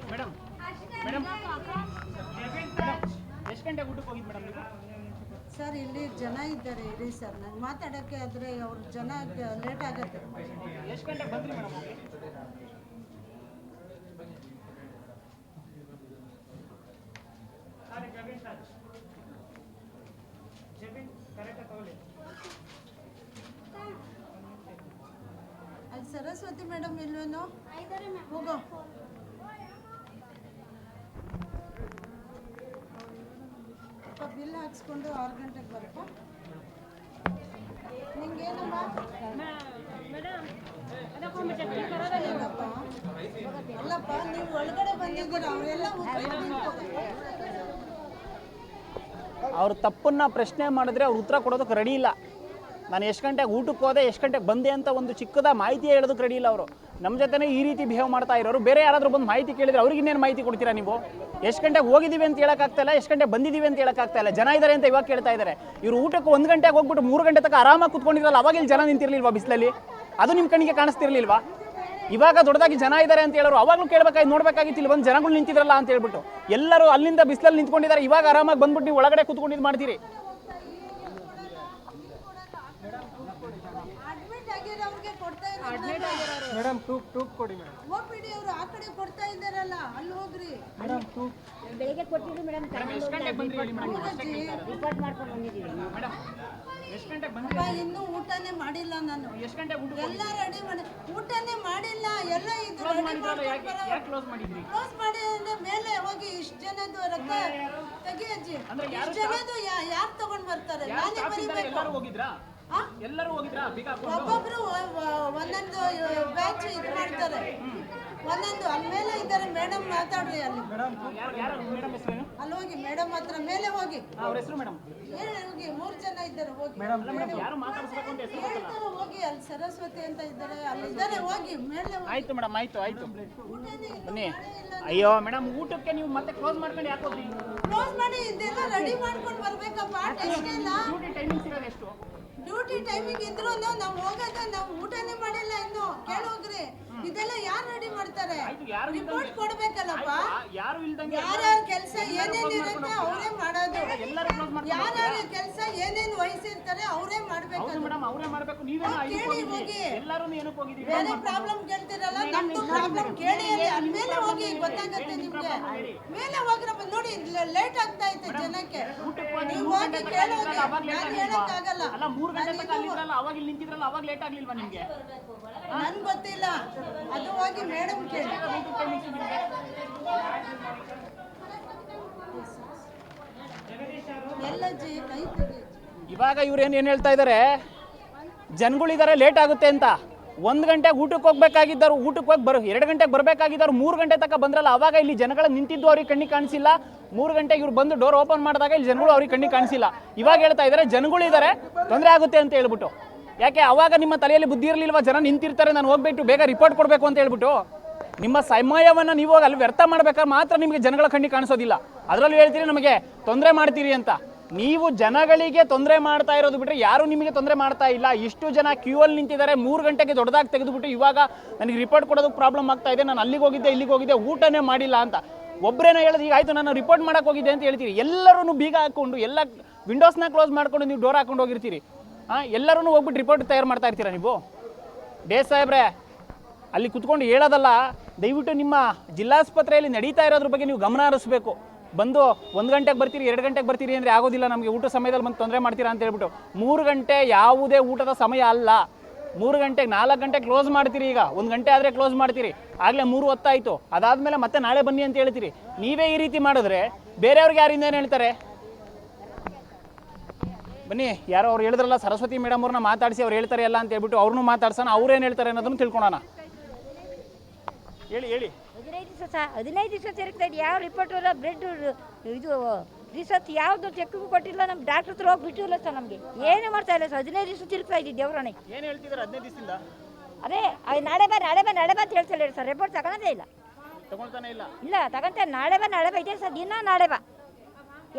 ಮೇಡಮ್ ಮೇಡಮ್ ಎಷ್ಟು ಗಂಟೆಗೆ ಊಟಕ್ಕೆ ಹೋಗಿದ್ದು ಮೇಡಮ್ ನೀವು? ಸರ್ ಇಲ್ಲಿ ಜನ ಇದ್ದಾರೆ ಇರಿ ಸರ್, ನಾನು ಮಾತಾಡೋಕ್ಕೆ ಆದರೆ ಅವ್ರ ಜನ ಲೇಟ್ ಆಗುತ್ತೆ. ಎಷ್ಟು ಗಂಟೆಗೆ ಬಂದ್ರಿ ಮೇಡಮ್ ಹೋಗಿ? ಅಲ್ಲಿ ಸರಸ್ವತಿ ಮೇಡಮ್ ಇಲ್ವೇನೋ? ಹೋಗೋ. ಬಿಲ್ ಹಾಕ್ಸ್ಕೊಂಡು 6 ಗಂಟೆಗೆ ಬರಪ್ಪ. ನಿಂಗೇನಮ್ಮ? ಅಲ್ಲಪ್ಪ, ನೀವು ಒಳಗಡೆ ಬಂದಿದ್ದೀರ, ಅವರೆಲ್ಲ ಅವ್ರ ತಪ್ಪನ್ನ ಪ್ರಶ್ನೆ ಮಾಡಿದ್ರೆ ಅವ್ರು ಉತ್ತರ ಕೊಡೋದಕ್ಕೆ ರೆಡಿ ಇಲ್ಲ. ನಾನು ಎಷ್ಟು ಗಂಟೆಗೆ ಊಟಕ್ಕೆ ಹೋದೆ, ಎಷ್ಟು ಗಂಟೆಗೆ ಬಂದೆ ಅಂತ ಒಂದು ಚಿಕ್ಕದ ಮಾಹಿತಿ ಹೇಳೋದಕ್ಕೆ ರೆಡಿ ಇಲ್ಲ ಅವರು. ನಮ್ಮ ಜೊತೆನೇ ಈ ರೀತಿ ಬಿಹೇವ್ ಮಾಡ್ತಾ ಇರೋರು. ಬೇರೆ ಯಾರಾದರೂ ಬಂದು ಮಾಹಿತಿ ಕೇಳಿದ್ರೆ ಅವ್ರಿಗೆ ಇನ್ನೇನು ಮಾಹಿತಿ ಕೊಡ್ತೀರಾ ನೀವು? ಎಷ್ಟು ಗಂಟೆಗೆ ಹೋಗಿದ್ದೀವಿ ಅಂತ ಹೇಳೋಕ್ಕಾಗ್ತಾ ಇಲ್ಲ, ಎಷ್ಟು ಗಂಟೆಗೆ ಬಂದಿದ್ದೀವಿ ಅಂತ ಹೇಳೋಕ್ಕಾಗ್ತಾ ಇಲ್ಲ. ಜನ ಇದ್ದಾರೆ ಅಂತ ಇವಾಗ ಕೇಳ್ತಾ ಇದ್ದಾರೆ. ಇವರು ಊಟಕ್ಕೆ 1 ಗಂಟೆಗೆ ಹೋಗ್ಬಿಟ್ಟು 3 ಗಂಟೆ ತನಕ ಆರಾಮಾಗಿ ಕೂತ್ಕೊಂಡಿರಲ್ಲ. ಅವಾಗ ಇಲ್ಲಿ ಜನ ನಿಂತಿರಲಿಲ್ವಾ ಬಿಸಿಲಲ್ಲಿ? ಅದು ನಿಮ್ಮ ಕಣ್ಣಿಗೆ ಕಾಣಿಸ್ತಿರ್ಲಿಲ್ವಾ? ಇವಾಗ ದೊಡ್ಡದಾಗಿ ಜನ ಇದ್ದಾರೆ ಅಂತ ಹೇಳೋರು ಅವಾಗಲೂ ಕೇಳಬೇಕಾಗಿ ನೋಡಬೇಕಾಗಿತ್ತು, ಇಲ್ಲಿ ಬಂದು ಜನಗಳು ನಿಂತಿದ್ರಲ್ಲ ಅಂತ ಹೇಳ್ಬಿಟ್ಟು. ಎಲ್ಲರೂ ಅಲ್ಲಿಂದ ಬಿಸಿಲಲ್ಲಿ ನಿಂತ್ಕೊಂಡಿದ್ದಾರೆ. ಇವಾಗ ಆರಾಮಾಗಿ ಬಂದ್ಬಿಟ್ಟು ನೀವು ಒಳಗಡೆ ಕೂತ್ಕೊಂಡಿದ್ದು ಮಾಡ್ತೀರಿ. ಅಡ್ಮಿಟ್ ಆಗಿರೋರಿಗೆ ಕೊಡ್ತಾ ಇರೋದು ಮೇಡಮ್ ಟೂಪ್ ಕೊಡಿ ಮೇಡಮ್. ಹೋಗ್ಬಿಡಿ, ಅವರು ಆ ಕಡೆ ಕೊಡ್ತಾ ಇದ್ದಾರಲ್ಲ, ಅಲ್ಲಿ ಹೋಗ್ರಿ. ಮೇಡಮ್ ಟೂಪ್ ಬೆಳಿಗ್ಗೆ ಕೊಟ್ಟಿದ್ದು ಮೇಡಮ್, ರಿಪೋರ್ಟ್ ಮಾಡ್ಕೊಂಡು ಬಂದಿದ್ದೀವಿ. ಎಷ್ಟು ಗಂಟೆಗೆ ಬಂದ್ರಿ? ಅಪ್ಪ, ಇನ್ನೂ ಊಟನೇ ಮಾಡಿಲ್ಲ ನಾನು. ಎಷ್ಟು ಗಂಟೆಗೆ ಊಟ ಎಲ್ಲ ರೆಡಿ ಮಾಡಿ, ಊಟನೇ ಮಾಡಿಲ್ಲ. ಎಲ್ಲ ಇದು ರೆಡಿ ಯಾಕೆ ಕ್ಲೋಸ್ ಮಾಡಿದ್ರಿ? ಕ್ಲೋಸ್ ಮಾಡಿ ಅಂದ್ರೆ ಮೇಲೆ ಹೋಗಿ ಇಷ್ಟು ಜನದ್ದು ರಕ್ತ ತೆಗಿ ಅಜ್ಜಿ. ಇಷ್ಟು ಜನದ್ದು ಯಾರು ತಗೊಂಡ್ ಬರ್ತಾರೆ? ನಾನೇ ಬರೀಬೇಕು. ಎಲ್ಲರೂ ಹೋಗಿದ್ರಾ? ಆ? ಎಲ್ಲರೂ ಹೋಗಿದ್ರಾ? ಬೀಗ ಹಾಕೊಂಡು ಒಬ್ಬೊಬ್ರು ಒಂದೊಂದು ಬ್ಯಾಚ್ ಇದು ಮಾಡ್ತಾರೆ, ಒಂದೊಂದು. ಅಲ್ಲಿ ಮೇಲೆ ಇದ್ದಾರೆ ಮೇಡಮ್, ಮಾತಾಡ್ರಿ ಅಲ್ಲಿ. ಯಾರು ಮೇಡಮ್ ಹೆಸರೇನು? ಅಲ್ಲಿ ಹೋಗಿ ಮೇಡಮ್ ಹತ್ರ ಮೇಲೆ ಹೋಗಿ ಅವ್ರ ಹೆಸರು ಮೇಡಮ್? ಹೇಳಿ ಹೋಗಿ. 3 ಜನ ಇದ್ದಾರೆ, ಹೋಗಿ ಯಾರು ಮಾತಾಡಿಸ್ಬೇಕು ಅಂತ ಹೆಸರು? ಹೇಳ್ತಾರೆ ಹೋಗಿ. ಅಲ್ಲಿ ಸರಸ್ವತಿ ಅಂತ ಇದ್ದಾರೆ, ಅಲ್ಲಿ ಇದ್ದಾರೆ, ಹೋಗಿ ಮೇಲೆ ಹೋಗಿ. ಆಯ್ತು ಮೇಡಮ್, ಆಯ್ತು ಆಯ್ತು ಊಟನೇ ಇನ್ನೂ ಬನ್ನಿ. ಮಾಡೇ ಇಲ್ಲ. ಅಯ್ಯೋ ಮೇಡಮ್, ಊಟಕ್ಕೆ ನೀವು ಮತ್ತೆ ಕ್ಲೋಸ್ ಮಾಡ್ಕೊಂಡು ಯಾಕೆ ಹೋದ್ರಿ? ಕ್ಲೋಸ್ ಮಾಡಿ ಇದೆಲ್ಲ ರೆಡಿ ಮಾಡ್ಕೊಂಡು ಬರ್ಬೇಕಪ್ಪ. ಟೆಸ್ಟ್ ಇಲ್ಲ, ಡ್ಯೂಟಿ ಟೈಮಿಂಗ್ಸ್ ಇರೋದು ಎಷ್ಟು? ಡ್ಯೂಟಿ ಟೈಮಿಂಗ್ ಇದ್ರು ನಾವು ಹೋಗೋದ, ನಾವು ಊಟನೇ ಮಾಡಿಲ್ಲ ಇನ್ನು. ಕೇಳೋಗ್ರಿ, ಇದೆಲ್ಲ ಯಾರು ರೆಡಿ ಮಾಡ್ತಾರೆ? ಯಾರು ರಿಪೋರ್ಟ್ ಕೊಡ್ಬೇಕಲ್ಲಪ್ಪ. ಯಾರು ಇಲ್ದಂಗೆ ಯಾರ್ಯಾರ ಕೆಲಸ ಏನೇನಿರುತ್ತೆ ಅವರೇ ಮಾಡೋದು. ಎಲ್ಲರೂ ಕ್ಲೋಸ್ ಮಾಡ್ತಾರೆ. ಯಾರ್ಯಾರ ಕೆಲಸ ಏನೇನು ವಹಿಸಿರ್ತಾರೆ ಅವರೇ ಹೌದು ಮಾಡ್ಬೇಕಲ್ಲ. ಮೇಡಮ್, ಅವರೇ ಮಾಡಬೇಕು. ನೀವೇನೋ ಕೇಳಿ ಹೋಗಿ. ಎಲ್ಲರೂ ಏನಕ್ಕೆ ಹೋಗಿದ್ದೀವಿ? ಬೇರೆ ಪ್ರಾಬ್ಲಮ್ ಕೇಳ್ತಿರಲ್ಲ, ನಮ್ದು ಪ್ರಾಬ್ಲಮ್ ಕೇಳಿ ಅಲ್ಲಿ. ಅಲ್ಲಿ ಮೇಲೆ ಹೋಗಿ, ಗೊತ್ತಾಗತ್ತೆ ನಿಮ್ಗೆ. ಮೇಲೆ ಹೋಗ್ರಪ್ಪ. ನೋಡಿ ಲೇಟ್ ಆಗ್ತಾ ಐತೆ ಜನಕ್ಕೆ. ನೀವು ಹೋಗಿ ಕೇಳೋಗಿ. ನಾನು ಹೇಳಕ್ಕಾಗಲ್ಲ. ಅಲ್ಲ 3 ಗಂಟೆ ತನಕ ಅಲ್ಲಿದ್ರಲ್ಲ, ಅವಾಗ ಇಲ್ಲಿ ನಿಂತಿದ್ರಲ್ಲ, ಅವಾಗ ಲೇಟ್ ಆಗ್ಲಿಲ್ವಾ ನಿಮ್ಗೆ? ನನ್ಗೆ ಗೊತ್ತಿಲ್ಲ, ಅದು ಹೋಗಿ ಮೇಡಮ್ ಕೇಳಿ. ಎಲ್ಲಜ್ಜಿ ಕೈ ತೆಗಿ. ಇವಾಗ ಇವ್ರು ಏನು ಹೇಳ್ತಾ ಇದ್ದಾರೆ, ಜನಗಳಿದ್ದಾರೆ ಲೇಟ್ ಆಗುತ್ತೆ ಅಂತ. 1 ಗಂಟೆಗೆ ಊಟಕ್ಕೆ ಹೋಗ್ಬೇಕಾಗಿದ್ದರು, ಊಟಕ್ಕೆ ಹೋಗಿ 2 ಗಂಟೆಗೆ ಬರಬೇಕಾಗಿದ್ದರು, 3 ಗಂಟೆ ತನಕ ಬಂದ್ರಲ್ಲ. ಅವಾಗ ಇಲ್ಲಿ ಜನಗಳ ನಿಂತಿದ್ದು ಅವ್ರಿಗೆ ಕಣ್ಣಿಗೆ ಕಾಣಿಸಿಲ್ಲ. 3 ಗಂಟೆಗೆ ಇವ್ರು ಬಂದು ಡೋರ್ ಓಪನ್ ಮಾಡಿದಾಗ ಇಲ್ಲಿ ಜನಗಳು ಅವ್ರಿಗೆ ಕಣ್ಣಿಗೆ ಕಾಣಿಸಿಲ್ಲ. ಇವಾಗ ಹೇಳ್ತಾ ಇದ್ದಾರೆ ಜನಗಳಿದ್ದಾರೆ, ತೊಂದರೆ ಆಗುತ್ತೆ ಅಂತ ಹೇಳ್ಬಿಟ್ಟು. ಯಾಕೆ ಅವಾಗ ನಿಮ್ಮ ತಲೆಯಲ್ಲಿ ಬುದ್ಧಿ ಇರಲಿಲ್ವಾ? ಜನ ನಿಂತಿರ್ತಾರೆ, ನಾನು ಹೋಗ್ಬಿಟ್ಟು ಬೇಗ ರಿಪೋರ್ಟ್ ಕೊಡಬೇಕು ಅಂತ ಹೇಳ್ಬಿಟ್ಟು. ನಿಮ್ಮ ಸಮಯವನ್ನು ನೀವು ಅಲ್ಲಿ ವ್ಯರ್ಥ ಮಾಡ್ಬೇಕಾದ್ರೆ ಮಾತ್ರ ನಿಮಗೆ ಜನಗಳ ಕಣ್ಣಿಗೆ ಕಾಣಿಸೋದಿಲ್ಲ. ಅದರಲ್ಲೂ ಹೇಳ್ತೀರಿ ನಮಗೆ ತೊಂದರೆ ಮಾಡ್ತೀರಿ ಅಂತ. ನೀವು ಜನಗಳಿಗೆ ತೊಂದರೆ ಮಾಡ್ತಾ ಇರೋದು ಬಿಟ್ಟರೆ ಯಾರು ನಿಮಗೆ ತೊಂದರೆ ಮಾಡ್ತಾ ಇಲ್ಲ. ಇಷ್ಟು ಜನ ಕ್ಯೂ ಅಲ್ಲಿ ನಿಂತಿದ್ದಾರೆ. 3 ಗಂಟೆಗೆ ದೊಡ್ಡದಾಗಿ ತೆಗೆದುಬಿಟ್ಟು ಇವಾಗ ನನಗೆ ರಿಪೋರ್ಟ್ ಕೊಡೋದಕ್ಕೆ ಪ್ರಾಬ್ಲಮ್ ಆಗ್ತಾ ಇದೆ, ನಾನು ಅಲ್ಲಿಗೆ ಹೋಗಿದ್ದೆ ಇಲ್ಲಿಗೆ ಹೋಗಿದ್ದೆ, ಊಟನೇ ಮಾಡಿಲ್ಲ ಅಂತ. ಒಬ್ಬರೇನೋ ಹೇಳೋದು, ಈಗ ಆಯಿತು ನಾನು ರಿಪೋರ್ಟ್ ಮಾಡೋಕೆ ಹೋಗಿದ್ದೆ ಅಂತ ಹೇಳ್ತೀರಿ. ಎಲ್ಲರೂ ಬೀಗ ಹಾಕ್ಕೊಂಡು ಎಲ್ಲ ವಿಂಡೋಸ್ನ ಕ್ಲೋಸ್ ಮಾಡ್ಕೊಂಡು ನೀವು ಡೋರ್ ಹಾಕೊಂಡು ಹೋಗಿರ್ತೀರಿ. ಎಲ್ಲರೂ ಹೋಗ್ಬಿಟ್ಟು ರಿಪೋರ್ಟ್ ತಯಾರು ಮಾಡ್ತಾ ಇರ್ತೀರಾ ನೀವು? DS ಸಾಹೇಬ್ರೆ, ಅಲ್ಲಿ ಕುತ್ಕೊಂಡು ಹೇಳೋದಲ್ಲ, ದಯವಿಟ್ಟು ನಿಮ್ಮ ಜಿಲ್ಲಾಸ್ಪತ್ರೆಯಲ್ಲಿ ನಡೀತಾ ಇರೋದ್ರ ಬಗ್ಗೆ ನೀವು ಗಮನ ಹರಿಸಬೇಕು. ಬಂದು 1 ಗಂಟೆಗೆ ಬರ್ತೀರಿ, 2 ಗಂಟೆಗೆ ಬರ್ತೀರಿ ಅಂದರೆ ಆಗೋದಿಲ್ಲ ನಮಗೆ. ಊಟ ಸಮಯದಲ್ಲಿ ಬಂದು ತೊಂದರೆ ಮಾಡ್ತೀರಾ ಅಂತ ಹೇಳ್ಬಿಟ್ಟು. 3 ಗಂಟೆ ಯಾವುದೇ ಊಟದ ಸಮಯ ಅಲ್ಲ. 3 ಗಂಟೆಗೆ 4 ಗಂಟೆಗೆ ಕ್ಲೋಸ್ ಮಾಡ್ತೀರಿ. ಈಗ 1 ಗಂಟೆ ಆದರೆ ಕ್ಲೋಸ್ ಮಾಡ್ತೀರಿ. ಆಗಲೇ 3 ಹೊತ್ತಾಯಿತು. ಅದಾದಮೇಲೆ ಮತ್ತೆ ನಾಳೆ ಬನ್ನಿ ಅಂತ ಹೇಳ್ತೀರಿ. ನೀವೇ ಈ ರೀತಿ ಮಾಡಿದ್ರೆ ಬೇರೆಯವ್ರಿಗೆ ಯಾರಿಂದ ಏನು ಹೇಳ್ತಾರೆ? ಬನ್ನಿ, ಯಾರೋ ಅವ್ರು ಹೇಳಿದ್ರಲ್ಲ ಸರಸ್ವತಿ ಮೇಡಮ್ ಅವ್ರನ್ನ ಮಾತಾಡಿಸಿ ಅವ್ರು ಹೇಳ್ತಾರೆ ಎಲ್ಲ ಅಂತ ಹೇಳ್ಬಿಟ್ಟು ಅವ್ರನ್ನೂ ಮಾತಾಡ್ಸೋಣ, ಅವ್ರೇನು ಹೇಳ್ತಾರೆ ಅನ್ನೋದನ್ನು ತಿಳ್ಕೊಳೋಣ. ಹೇಳಿ ಹೇಳಿ. 15 ದಿವಸ ತಿರುಗ್ತಾ ಇದೆ. ಯಾವ ರಿಪೋರ್ಟ್ ಇಲ್ಲ, ಬ್ಲಡ್ ಇದು ರಿಸರ್ಚ್ ಯಾವುದು ಚೆಕ್ಗೂ ಕೊಟ್ಟಿಲ್ಲ. ನಮ್ಮ ಡಾಕ್ಟರ್ ಹತ್ರ ಹೋಗಿ ಬಿಟ್ಟಿಲ್ಲ ಸರ್. ನಮಗೆ ಏನು ಮಾಡ್ತಾ ಇಲ್ಲ ಸರ್. 15 ದಿವಸ ತಿರುಗ್ತಾ ಇದ್ದೀವಿ ದೇವ್ರಣೆ. ಏನು ಹೇಳ್ತಿದ್ದಾರೆ 15 ದಿವಸದಿಂದ? ಅದೇ ನಾಳೆ ಬಾ ಅಂತ ಹೇಳ್ತಿಲ್ಲ ಸರ್. ರಿಪೋರ್ಟ್ ತಗೊಳೋದೇ ಇಲ್ಲ. ತಗೊಳ್ತಾನೆ ಇಲ್ಲ. ಇಲ್ಲ ತಗೊಂತ ನಾಳೆ ಬಾ ಇದೆ ಸರ್. ದಿನ ನಾಳೆ ಬಾ.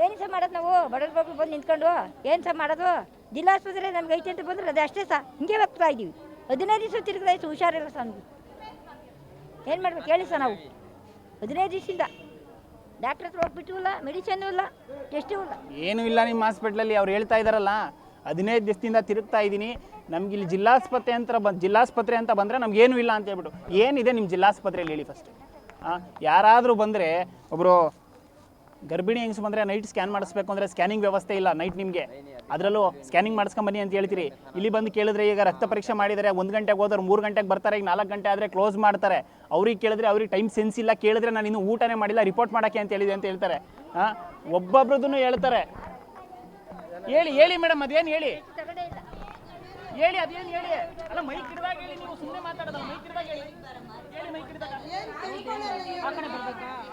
ಏನು ಸಹ ಮಾಡೋದು ನಾವು ಬಡವ್ರ ಮಕ್ಕಳು ಬಂದು ನಿಂತ್ಕೊಂಡು ಏನು ಸಹ ಮಾಡೋದು? ಜಿಲ್ಲಾ ಆಸ್ಪತ್ರೆ ನಮ್ಗೆ ಐತೆ ಅಂತ ಬಂದ್ರೆ ಅದೇ ಅಷ್ಟೇ ಸಹ. ಹಿಂಗೆ ಹೋಗ್ತಾ ಇದ್ದೀವಿ. 15 ದಿವಸ ತಿರುಗ್ತಾ ಇತ್ತು. ಹುಷಾರಿಲ್ಲ ಸರ್ ನಮಗೆ. ಏನು ಮಾಡ್ಬೇಕು ಹೇಳಿ ಸರ್? ನಾವು 15 ದಿವಸದಿಂದ ಡಾಕ್ಟರ್ ಹತ್ರ ಹೋಗ್ಬಿಟ್ಟು ಇಲ್ಲ, ಮೆಡಿಸಿನ್ನು ಇಲ್ಲ, ಟೆಸ್ಟೂ ಇಲ್ಲ, ಏನೂ ಇಲ್ಲ ನಿಮ್ಮ ಹಾಸ್ಪಿಟ್ಲಲ್ಲಿ. ಅವ್ರು ಹೇಳ್ತಾ ಇದ್ದಾರಲ್ಲ 15 ದಿವಸದಿಂದ ತಿರುಗ್ತಾ ಇದ್ದೀನಿ, ನಮ್ಗೆ ಇಲ್ಲಿ ಜಿಲ್ಲಾಸ್ಪತ್ರೆ ಅಂತ ಬಂದರೆ ನಮಗೇನು ಇಲ್ಲ ಅಂತ ಹೇಳ್ಬಿಟ್ಟು. ಏನಿದೆ ನಿಮ್ಮ ಜಿಲ್ಲಾಸ್ಪತ್ರೆಯಲ್ಲಿ ಹೇಳಿ ಫಸ್ಟ್? ಯಾರಾದರೂ ಬಂದರೆ, ಒಬ್ಬರು ಗರ್ಭಿಣಿ ಹೆಂಗ್ಸ್ ಬಂದರೆ ನೈಟ್ ಸ್ಕ್ಯಾನ್ ಮಾಡಿಸ್ಬೇಕು ಅಂದರೆ ಸ್ಕ್ಯಾನಿಂಗ್ ವ್ಯವಸ್ಥೆ ಇಲ್ಲ ನೈಟ್ ನಿಮಗೆ. ಅದರಲ್ಲೂ ಸ್ಕ್ಯಾನಿಂಗ್ ಮಾಡಿಸ್ಕೊಂಬನ್ನಿ ಅಂತ ಹೇಳ್ತೀರಿ. ಇಲ್ಲಿ ಬಂದು ಕೇಳಿದ್ರೆ ಈಗ ರಕ್ತ ಪರೀಕ್ಷೆ ಮಾಡಿದರೆ 1 ಗಂಟೆಗೆ ಹೋದ್ರೆ 3 ಗಂಟೆಗೆ ಬರ್ತಾರೆ. ಈಗ 4 ಗಂಟೆ ಆದರೆ ಕ್ಲೋಸ್ ಮಾಡ್ತಾರೆ. ಅವ್ರಿಗೆ ಕೇಳಿದ್ರೆ ಅವ್ರಿಗೆ ಟೈಮ್ ಸೆನ್ಸ್ ಇಲ್ಲ. ಕೇಳಿದ್ರೆ ನಾನು ಇನ್ನೂ ಊಟನೇ ಮಾಡಿಲ್ಲ, ರಿಪೋರ್ಟ್ ಮಾಡೋಕ್ಕೆ ಅಂತ ಹೇಳಿದೆ ಅಂತ ಹೇಳ್ತಾರೆ. ಒಬ್ಬೊಬ್ರದನ್ನು ಹೇಳ್ತಾರೆ. ಹೇಳಿ ಮೇಡಮ್, ಅದೇನು ಹೇಳಿ ಅದೇನು ಹೇಳಿ. ಅಲ್ಲ ಮೈಕ್ ಹಿಡಿದಾಗ ಹೇಳಿ, ನೀವು ಸುಮ್ಮನೆ ಮಾತಾಡೋದಲ್ಲ. ಮೈಕ್ ಹಿಡಿದಾಗ ಹೇಳಿ ಮೈಕ್ ಹಿಡಿದಾಗ.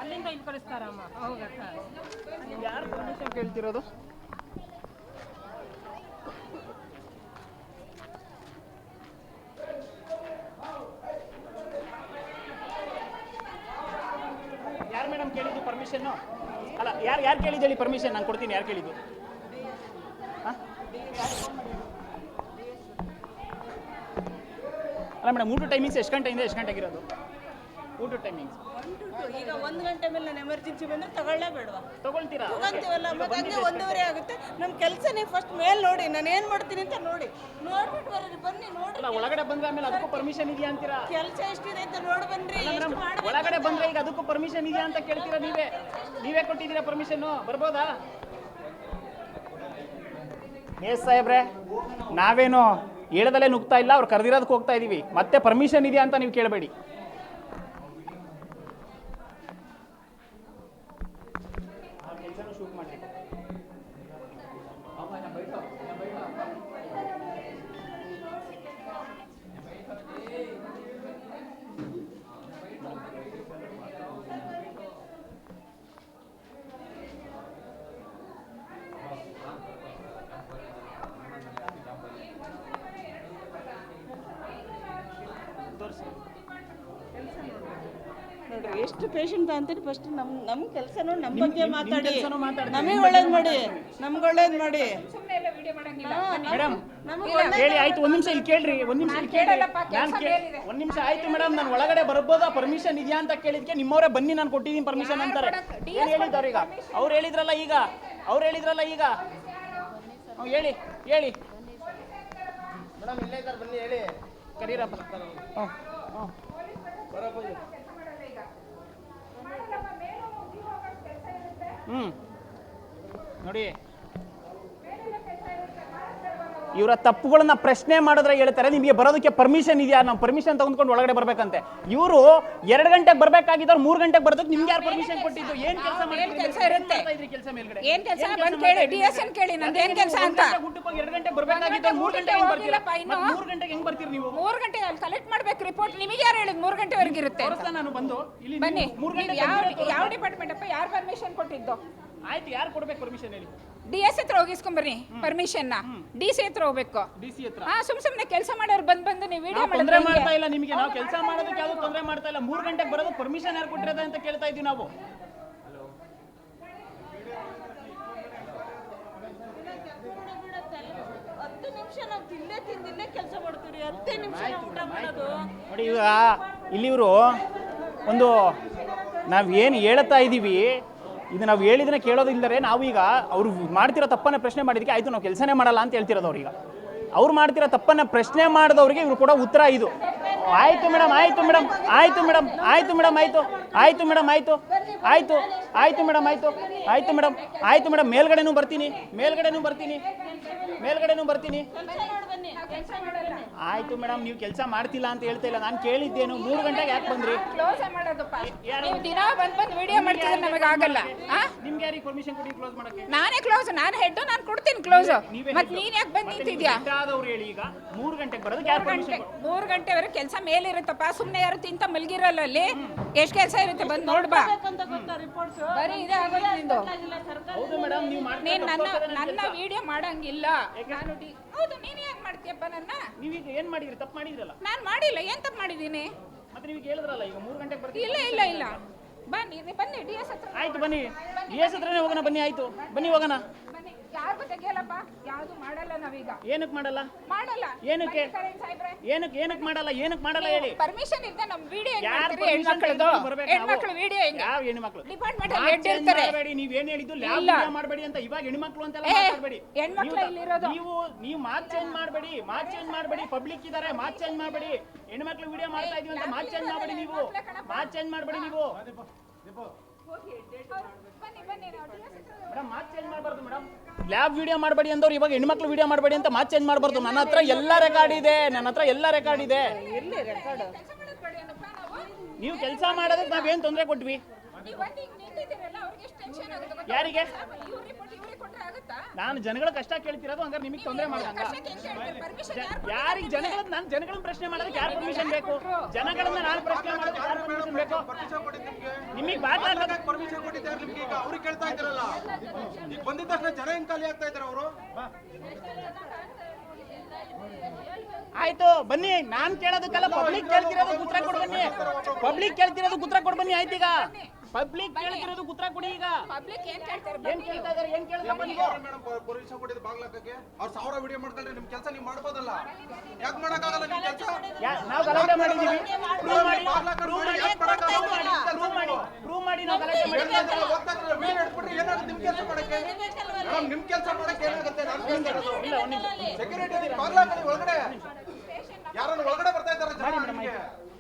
ಅಲ್ಲಿಂದ ಇಲ್ಲಿ ಕಳಿಸ್ತಾರಮ್ಮ. ಯಾರು ಪರ್ಮಿಷನ್ ಕೇಳ್ತಿರೋದು? ಯಾರು ಮೇಡಮ್ ಕೇಳಿದ್ದು ಪರ್ಮಿಷನ್ನು? ಅಲ್ಲ, ಯಾರು ಕೇಳಿದ್ದು ಹೇಳಿ ಪರ್ಮಿಷನ್? ನಾನು ಕೊಡ್ತೀನಿ. ಯಾರು ಕೇಳಿದ್ದು? ಅಲ್ಲ ಮೇಡಮ್, ಊಟ ಟೈಮಿಂಗ್ಸ್ ಎಷ್ಟು ಗಂಟೆಯಿಂದ ಎಷ್ಟು ಗಂಟೆಗಿರೋದು? ಊಟ ಟೈಮಿಂಗ್ಸ್ 1 to 2. ಈಗ 1 ಗಂಟೆ ಮೇಲೆ ನಾನು ಎಮರ್ಜೆನ್ಸಿ ಬಂದರೆ ತಗೊಳ್ಳೇಬೇಡವಾ? ತಗೊಳ್ತೀರಾ? ತಗೊಂತೀವಲ್ಲ, ಮತ್ತೆ ಹಂಗೆ 1:30 ಆಗುತ್ತೆ. ನಮ್ಮ ಕೆಲಸ ನೀವು ಫಸ್ಟ್ ಮೇಲೆ ನೋಡಿ, ನಾನು ಏನು ಮಾಡ್ತೀನಿ ಅಂತ ನೋಡ್ಬಿಟ್ಟು ಬನ್ನಿ ನೋಡಿ. ಅಲ್ಲ, ಒಳಗಡೆ ಬಂದ್ರೆ ಆಮೇಲೆ ಅದಕ್ಕೂ ಪರ್ಮಿಷನ್ ಇದೆಯಾ ಅಂತೀರಾ? ಕೆಲಸ ಎಷ್ಟಿದೆ ಅಂತ ನೋಡಿ ಬನ್ರಿ. ಮೇಡಮ್, ಒಳಗಡೆ ಬಂದ್ರೆ ಈಗ ಅದಕ್ಕೂ ಪರ್ಮಿಷನ್ ಇದೆಯಾ ಅಂತ ಕೇಳ್ತೀರಾ? ನೀವೇ ಕೊಟ್ಟಿದ್ದೀರಾ ಪರ್ಮಿಷನ್ನು? ಬರ್ಬೋದಾ? ಎಸ್ ಸಾಹೇಬ್ರೆ, ನಾವೇನು ಹೇಳದಲ್ಲೇ ನುಗ್ತಾ ಇಲ್ಲ. ಅವ್ರು ಕರೆದಿರೋದಕ್ಕೆ ಹೋಗ್ತಾ ಇದೀವಿ. ಮತ್ತೆ ಪರ್ಮಿಷನ್ ಇದೆಯಾ ಅಂತ ನೀವು ಕೇಳಬೇಡಿ. ಶೂಟ್ ಮಾಡಿ. ನೋಡ್ರಿ ಎಷ್ಟು ಪೇಷಂಟ್ ಅಂತೀರಿ. ಫಸ್ಟ್ ನಮ್ಮ ಕೆಲಸ ನೋಡಿ, ನಮ್ಮ ಬಗ್ಗೆ ಮಾತಾಡಿ, ಕೆಲ್ಸನೂ ಮಾತಾಡ್ತೀವಿ. ನಮಗೆ ಒಳ್ಳೇದು ಮಾಡಿ, ನಮ್ಗೆ ಒಳ್ಳೇದು ಮಾಡಿ. ಮೇಡಮ್ ಹೇಳಿ. ಆಯ್ತು, ಒಂದ್ ನಿಮಿಷ ಇಲ್ಲಿ ಕೇಳ್ರಿ. ಒಂದ್ ನಿಮಿಷ ಇಲ್ಲಿ ಕೇಳಿ. ಒಂದ್ ನಿಮಿಷ ಆಯ್ತು ಮೇಡಮ್, ನಾನು ಒಳಗಡೆ ಬರ್ಬೋದಾ? ಪರ್ಮಿಷನ್ ಇದೆಯಾ ಅಂತ ಕೇಳಿದ್ಕೆ ನಿಮ್ಮವರೇ ಬನ್ನಿ ನಾನು ಕೊಟ್ಟಿದ್ದೀನಿ ಪರ್ಮಿಷನ್ ಅಂತಾರೆ. ಏನ್ ಹೇಳಿದವ್ರು ಈಗ? ಅವ್ರು ಹೇಳಿದ್ರಲ್ಲ ಈಗ. ಹೇಳಿ ಮೇಡಮ್, ಇಲ್ಲೇ ಇದ್ದಾರೆ, ಬನ್ನಿ ಹೇಳಿ. ಕರೀರಪ್ಪ. ನೋಡಿ, ಇವರ ತಪ್ಪುಗಳನ್ನ ಪ್ರಶ್ನೆ ಮಾಡಿದ್ರೆ ಹೇಳ್ತಾರೆ ನಿಮಗೆ ಬರೋದಕ್ಕೆ ಪರ್ಮಿಷನ್ ಇದೆಯಾ? ನಾವು ಪರ್ಮಿಷನ್ ತಗೊಂಡ್ಕೊಂಡು ಒಳಗಡೆ ಬರ್ಬೇಕಂತೆ. ಇವರು 2 ಗಂಟೆಗೆ ಬರ್ಬೇಕಾಗಿದ್ದವ್ರು 3 ಗಂಟೆಗೆ ಬರೋದಕ್ಕೆ ನಿಮ್ಗೆ ಯಾರು ಪರ್ಮಿಷನ್ ಕೊಟ್ಟಿದ್ದು? ಏನ್ ಕೆಲಸ ಇರುತ್ತೆ? ಕೆಲಸ ಮೇಲ್ಗಡೆ ಏನ್ ಕೆಲಸ ಬಂದು ಕೇಳಿ, ಡಿಎಸ್ಎನ್ ಕೇಳಿ ನಂದು ಏನ್ ಕೆಲಸ ಅಂತ. ಊಟಕ್ಕೆ 2 ಗಂಟೆಗೆ ಬರ್ಬೇಕಾಗಿದ್ದವ್ರು 3 ಗಂಟೆಗೆ ಹೆಂಗ್ ಬರ್ತೀರಾ? 3 ಗಂಟೆಗೆ ಹೆಂಗ್ ಬರ್ತೀರಿ ನೀವು? 3 ಗಂಟೆ ಅಲ್ಲಿ ಕಲೆಕ್ಟ್ ಮಾಡ್ಬೇಕು ರಿಪೋರ್ಟ್. ನಿಮಗೆ ಯಾರು ಹೇಳಿದ್ 3 ಗಂಟೆವರೆಗೆ ಇರುತ್ತೆ? ನಾನು ಬಂದು ಇಲ್ಲಿ ಬನ್ನಿ. 3 ಗಂಟೆ ಯಾವ ಡಿಪಾರ್ಟ್ಮೆಂಟ್ ಅಪ್ಪ? ಯಾರು ಪರ್ಮಿಷನ್ ಕೊಟ್ಟಿದ್ದು? ಆಯ್ತು, ಯಾರು ಕೊಡ್ಬೇಕು ಪರ್ಮಿಷನ್ ಹೇಳಿ? ಡಿಎಸ್ ಹತ್ರ ಹೋಗಿಸ್ಕೊಂಬರ್ರಿ ಪರ್ಮಿಷನ್. ಡಿಸಿ ಹತ್ರ ಹೋಗ್ಬೇಕು. ಡಿಸಿ ಹತ್ರ ಸುಮ್ನೆ ಕೆಲಸ ಮಾಡೋರು ಬಂದು ನೀವು ವಿಡಿಯೋ ತೊಂದರೆ ಮಾಡ್ತಾ ಇಲ್ಲ ನಿಮಗೆ. ನಾವು ಕೆಲಸ ಮಾಡೋದಕ್ಕೆ ಯಾವ್ದು ತೊಂದರೆ ಮಾಡ್ತಾ ಇಲ್ಲ. 3 ಗಂಟೆಗೆ ಬರೋದು ಪರ್ಮಿಷನ್ ಯಾರು ಕೊಟ್ಟಿರೋದ ಅಂತ ಕೇಳ್ತಾ ಇದೀವಿ ನಾವು. 10 ನಿಮಿಷ ನಾವು ತಿಂದಿಲ್ಲೇ ಕೆಲಸ ಮಾಡ್ತೀವಿ. 10 ನಿಮಿಷ ಊಟ ಮಾಡೋದು ನೋಡಿ. ಈಗ ಇಲ್ಲಿ ಇವರು ಒಂದು ನಾವೇನು ಹೇಳ್ತಾ ಇದ್ದೀವಿ, ಇದು ನಾವು ಹೇಳಿದ್ರೆ ಕೇಳೋದಿಲ್ಲದೆ ನಾವೀಗ ಅವ್ರು ಮಾಡ್ತಿರೋ ತಪ್ಪನ್ನ ಪ್ರಶ್ನೆ ಮಾಡಿದಕ್ಕೆ ಆಯಿತು ನಾವು ಕೆಲಸನೇ ಮಾಡಲ್ಲ ಅಂತ ಹೇಳ್ತಿರೋದು. ಅವ್ರೀಗ ಅವ್ರು ಮಾಡ್ತಿರೋ ತಪ್ಪನ್ನ ಪ್ರಶ್ನೆ ಮಾಡಿದವ್ರಿಗೆ ಇವ್ರು ಕೊಡೋ ಉತ್ತರ ಇದು. ಆಯಿತು ಮೇಡಮ್, ಆಯಿತು ಮೇಡಮ್, ಆಯಿತು ಮೇಡಮ್, ಆಯಿತು ಮೇಡಮ್, ಆಯಿತು ಆಯಿತು ಮೇಡಮ್, ಆಯಿತು ಆಯಿತು ಆಯಿತು ಮೇಡಮ್, ಆಯಿತು ಆಯಿತು ಮೇಡಮ್, ಆಯಿತು ಮೇಡಮ್. ಮೇಲ್ಗಡೆನೂ ಬರ್ತೀನಿ. ಆಯ್ತು ಮೇಡಮ್, ನೀವು ಕೆಲಸ ಮಾಡ್ತಿಲ್ಲ ಅಂತ ಹೇಳ್ತಾ ಇಲ್ಲ. ನಾನು ಕೇಳಿದ್ದೇನು 3 ಗಂಟೆಗೆ ಯಾಕೆ ಬಂದ್ರಿ? ಕ್ಲೋಸ್ ಮಾಡೋದಪ್ಪ. ನೀವು ದಿನ ಬಂದು ವಿಡಿಯೋ ಮಾಡ್ತಿದ್ರೆ ನಮಗೆ ಆಗಲ್ಲ. ನಿಮ್ಗೆ ಯಾರಿಗೆ ಪರ್ಮಿಷನ್ ಕೊಡಿ ಕ್ಲೋಸ್ ಮಾಡಕ್ಕೆ? ನಾನೇ ಕ್ಲೋಸ್, ನಾನು ಹೆಡ್, ನಾನು ಕೊಡ್ತೀನಿ ಕ್ಲೋಸ್. ಮತ್ತೆ ನೀನ್ ಯಾಕೆ ಬಂದು ನಿಂತಿದ್ಯಾ? ಆದವ್ರು ಹೇಳಿ, ಈಗ 3 ಗಂಟೆಗೆ ಬರೋದಕ್ಕೆ ಯಾರು ಪರ್ಮಿಷನ್? 3 ಗಂಟೆವರೆಗೆ ಕೆಲಸ ಮೇಲೆ ಇರುತ್ತಪ್ಪ. ಸುಮ್ಮನೆ ಯಾರು ತಿಂತ ಮಲಗಿರಲ್ಲ ಅಲ್ಲಿ. ಎಷ್ಟು ಕೆಲಸ ಇರುತ್ತೆ, ಬಂದು ನೋಡ್ಬಾ. ಬರೀ ಇದೇ ಆಗೋದು ನಿಂದು. ಹೌದು ಮೇಡಮ್, ನೀವು ನೀನ್ ನನ್ನ ವಿಡಿಯೋ ಮಾಡಂಗಿಲ್ಲ. ಹೌದು, ನೀನ್ ಯಾಕೆ ಮಾಡ್ತೀಯಪ್ಪ ನನ್ನ? ನೀವೀಗ ಏನ್ ಮಾಡಿದ್ರಿ? ತಪ್ಪು ಮಾಡಿದ್ರಲ್ಲ? ನಾನು ಮಾಡಿಲ್ಲ. ಏನ್ ತಪ್ಪು ಮಾಡಿದ್ದೀನಿ? ಮತ್ತೆ ನೀವು ಹೇಳಿದ್ರಲ್ಲ ಈಗ 3 ಗಂಟೆಗೆ ಬರ್ತೀವಿ. ಇಲ್ಲ ಬನ್ನಿ ಡಿ ಎಸ್ ಹತ್ರ. ಆಯ್ತು ಬನ್ನಿ, ಡಿ ಎಸ್ ಹತ್ರನೇ ಹೋಗೋಣ. ಬನ್ನಿ, ಆಯ್ತು ಬನ್ನಿ ಹೋಗೋಣ. ಬನ್ನಿ. ಯಾರಿಗೂ ತೆಗಿಯಲ್ಲಪ್ಪ, ಯಾವುದು ಮಾಡಲ್ಲ ನಾವೀಗ. ಏನಕ್ಕೆ ಮಾಡಲ್ಲ? ಏನಕ್ಕೆ ಏನಕ್ಕೆ ಮಾಡಲ್ಲ ಹೇಳಿ. ಪರ್ಮಿಷನ್ ಇದ್ದ ನಮ್ಮ ವಿಡಿಯೋ ಹೆಣ್ಮಕ್ಳು ವಿಡಿಯೋ ಯಾವ ಹೆಣ್ಮಕ್ಳು? ಡಿಪಾರ್ಟ್ಮೆಂಟ್ ಅಲ್ಲಿ ಹೆಡ್ ಇರ್ತಾರೆ. ನೀವೇನ್ ಹೇಳಿದ್ದು ಲ್ಯಾಬ್ ವಿಡಿಯೋ ಮಾಡಬೇಡಿ ಅಂತ. ಇವಾಗ ಹೆಣ್ಮಕ್ಳು ಅಂತೆಲ್ಲ ಮಾತಾಡಬೇಡಿ. ಹೆಣ್ಮಕ್ಳು ಇಲ್ಲಿರೋದು. ನೀವು ಮಾತ್ ಚೇಂಜ್ ಮಾಡಬೇಡಿ. ಪಬ್ಲಿಕ್ ಇದಾರೆ, ಮಾತ್ ಚೇಂಜ್ ಮಾಡಬೇಡಿ. ಹೆಣ್ಮಕ್ಳು ವಿಡಿಯೋ ಮಾಡ್ತಾ ಇದೀವಿ ಅಂತ ಮಾತ್ ಚೇಂಜ್ ಮಾಡಬೇಡಿ. ಮಾತ್ ಚೇಂಜ್ ಮಾಡಬೇಡಿ ನೀವು. ಮೇಡಮ್, ಮಾತ್ ಚೇಂಜ್ ಮಾಡಬಾರ್ದು ಮೇಡಮ್. ಲ್ಯಾಬ್ ವಿಡಿಯೋ ಮಾಡಬೇಡಿ ಅಂದವ್ರು ಇವಾಗ ಹೆಣ್ಮಕ್ಳು ವಿಡಿಯೋ ಮಾಡಬೇಡಿ ಅಂತ ಮಾತ್ ಚೇಂಜ್ ಮಾಡಬಾರ್ದು. ನನ್ನ ಹತ್ರ ಎಲ್ಲ ರೆಕಾರ್ಡ್ ಇದೆ. ನೀವು ಕೆಲಸ ಮಾಡೋದಕ್ಕೆ ನಾವೇನ್ ತೊಂದರೆ ಕೊಟ್ವಿ? ಯಾರಿಗೆ? ನಾನು ಜನಗಳ ಕಷ್ಟ ಕೇಳ್ತಿರೋದು, ಹಂಗಾರೆ ನಿಮಗೆ ತೊಂದರೆ ಮಾಡಂಗ? ಯಾರಿಗೆ ಜನಗಳನ್ನ? ನಾನು ಜನಗಳನ್ನ ಪ್ರಶ್ನೆ ಮಾಡೋದಕ್ಕೆ ಯಾರು ಪರ್ಮಿಷನ್ ಬೇಕು? ಜನಗಳನ್ನ ನಾನು ಪ್ರಶ್ನೆ ಮಾಡೋದಕ್ಕೆ ಯಾರು ಪರ್ಮಿಷನ್ ಬೇಕು? ನಿಮಗೆ ಮಾತಾಡೋದಕ್ಕೆ ಪರ್ಮಿಷನ್ ಕೊಟ್ಟಿದ್ದಾರೆ ನಿಮ್ಗೆ. ಈಗ ಅವ್ರಿಗೆ ಕೇಳ್ತಾ ಇದ್ದಾರಲ್ಲ, ಈಗ ಬಂದಿದ್ದ ತಕ್ಷಣ ಜನ ಹೆಂಗ್ ಖಾಲಿ ಆಗ್ತಾ ಇದ್ದಾರೆ ಅವರು? ಆಯ್ತು ಬನ್ನಿ. ನಾನ್ ಕೇಳೋದಕ್ಕಲ್ಲ, ಪಬ್ಲಿಕ್ ಕೇಳ್ತಿರೋದು ಉತ್ತರ ಕೊಡ್ ಬನ್ನಿ. ಆಯ್ತು, ಈಗ ಪಬ್ಲಿಕ್ ಕೇಳ್ತಿರೋದು ಉತ್ತರ ಕೊಡಿ. ಈಗ ಪಬ್ಲಿಕ್ ಏನ್ ಕೇಳ್ತಾರೆ? ಏನ್ ಕೇಳ್ತಾ ಇದಾರೆ? ಏನ್ ಕೇಳ್ತಾ ನೀವು? ಮೇಡಮ್, ಪರ್ಮಿಷನ್ ಕೊಟ್ಟಿದ್ದು ಬಾಗ್ಲಾಕಕ್ಕೆ. ಅವ್ರು 1000 ವಿಡಿಯೋ ಮಾಡ್ಕೊಂಡ್ರೆ ನಿಮ್ ಕೆಲಸ ನೀವು ಮಾಡ್ಬೋದಲ್ಲ. ಯಾಕೆ ಮಾಡಕ್ಕಾಗಲ್ಲ ನಿಮ್ ಕೆಲಸ? ನಾವು ಗಲಾಟೆ ಮಾಡಿದೀವಿ. ಪ್ರೂವ್ ಮಾಡಿ ನಾವು ಗಲಾಟೆ ವಿಡಿಯೋ ಇಟ್ಬಿಟ್ರೆ ಏನಾಗುತ್ತೆ ನಿಮ್ ಕೆಲಸ ಮಾಡಕ್ಕೆ? ಮೇಡಮ್, ನಿಮ್ ಕೆಲಸ ಮಾಡಕ್ಕೆ ಏನಾಗುತ್ತೆ? ನಾನು ಕೇಳ್ತಿರೋದು ಸೆಕ್ಯೂರಿಟಿ ಬಾಗ್ಲಾಕಲ್ಲಿ ಒಳಗಡೆ ಯಾರನ್ನು ಒಳಗಡೆ ಬರ್ತಾ ಇದ್ದಾರೆ ಜನ.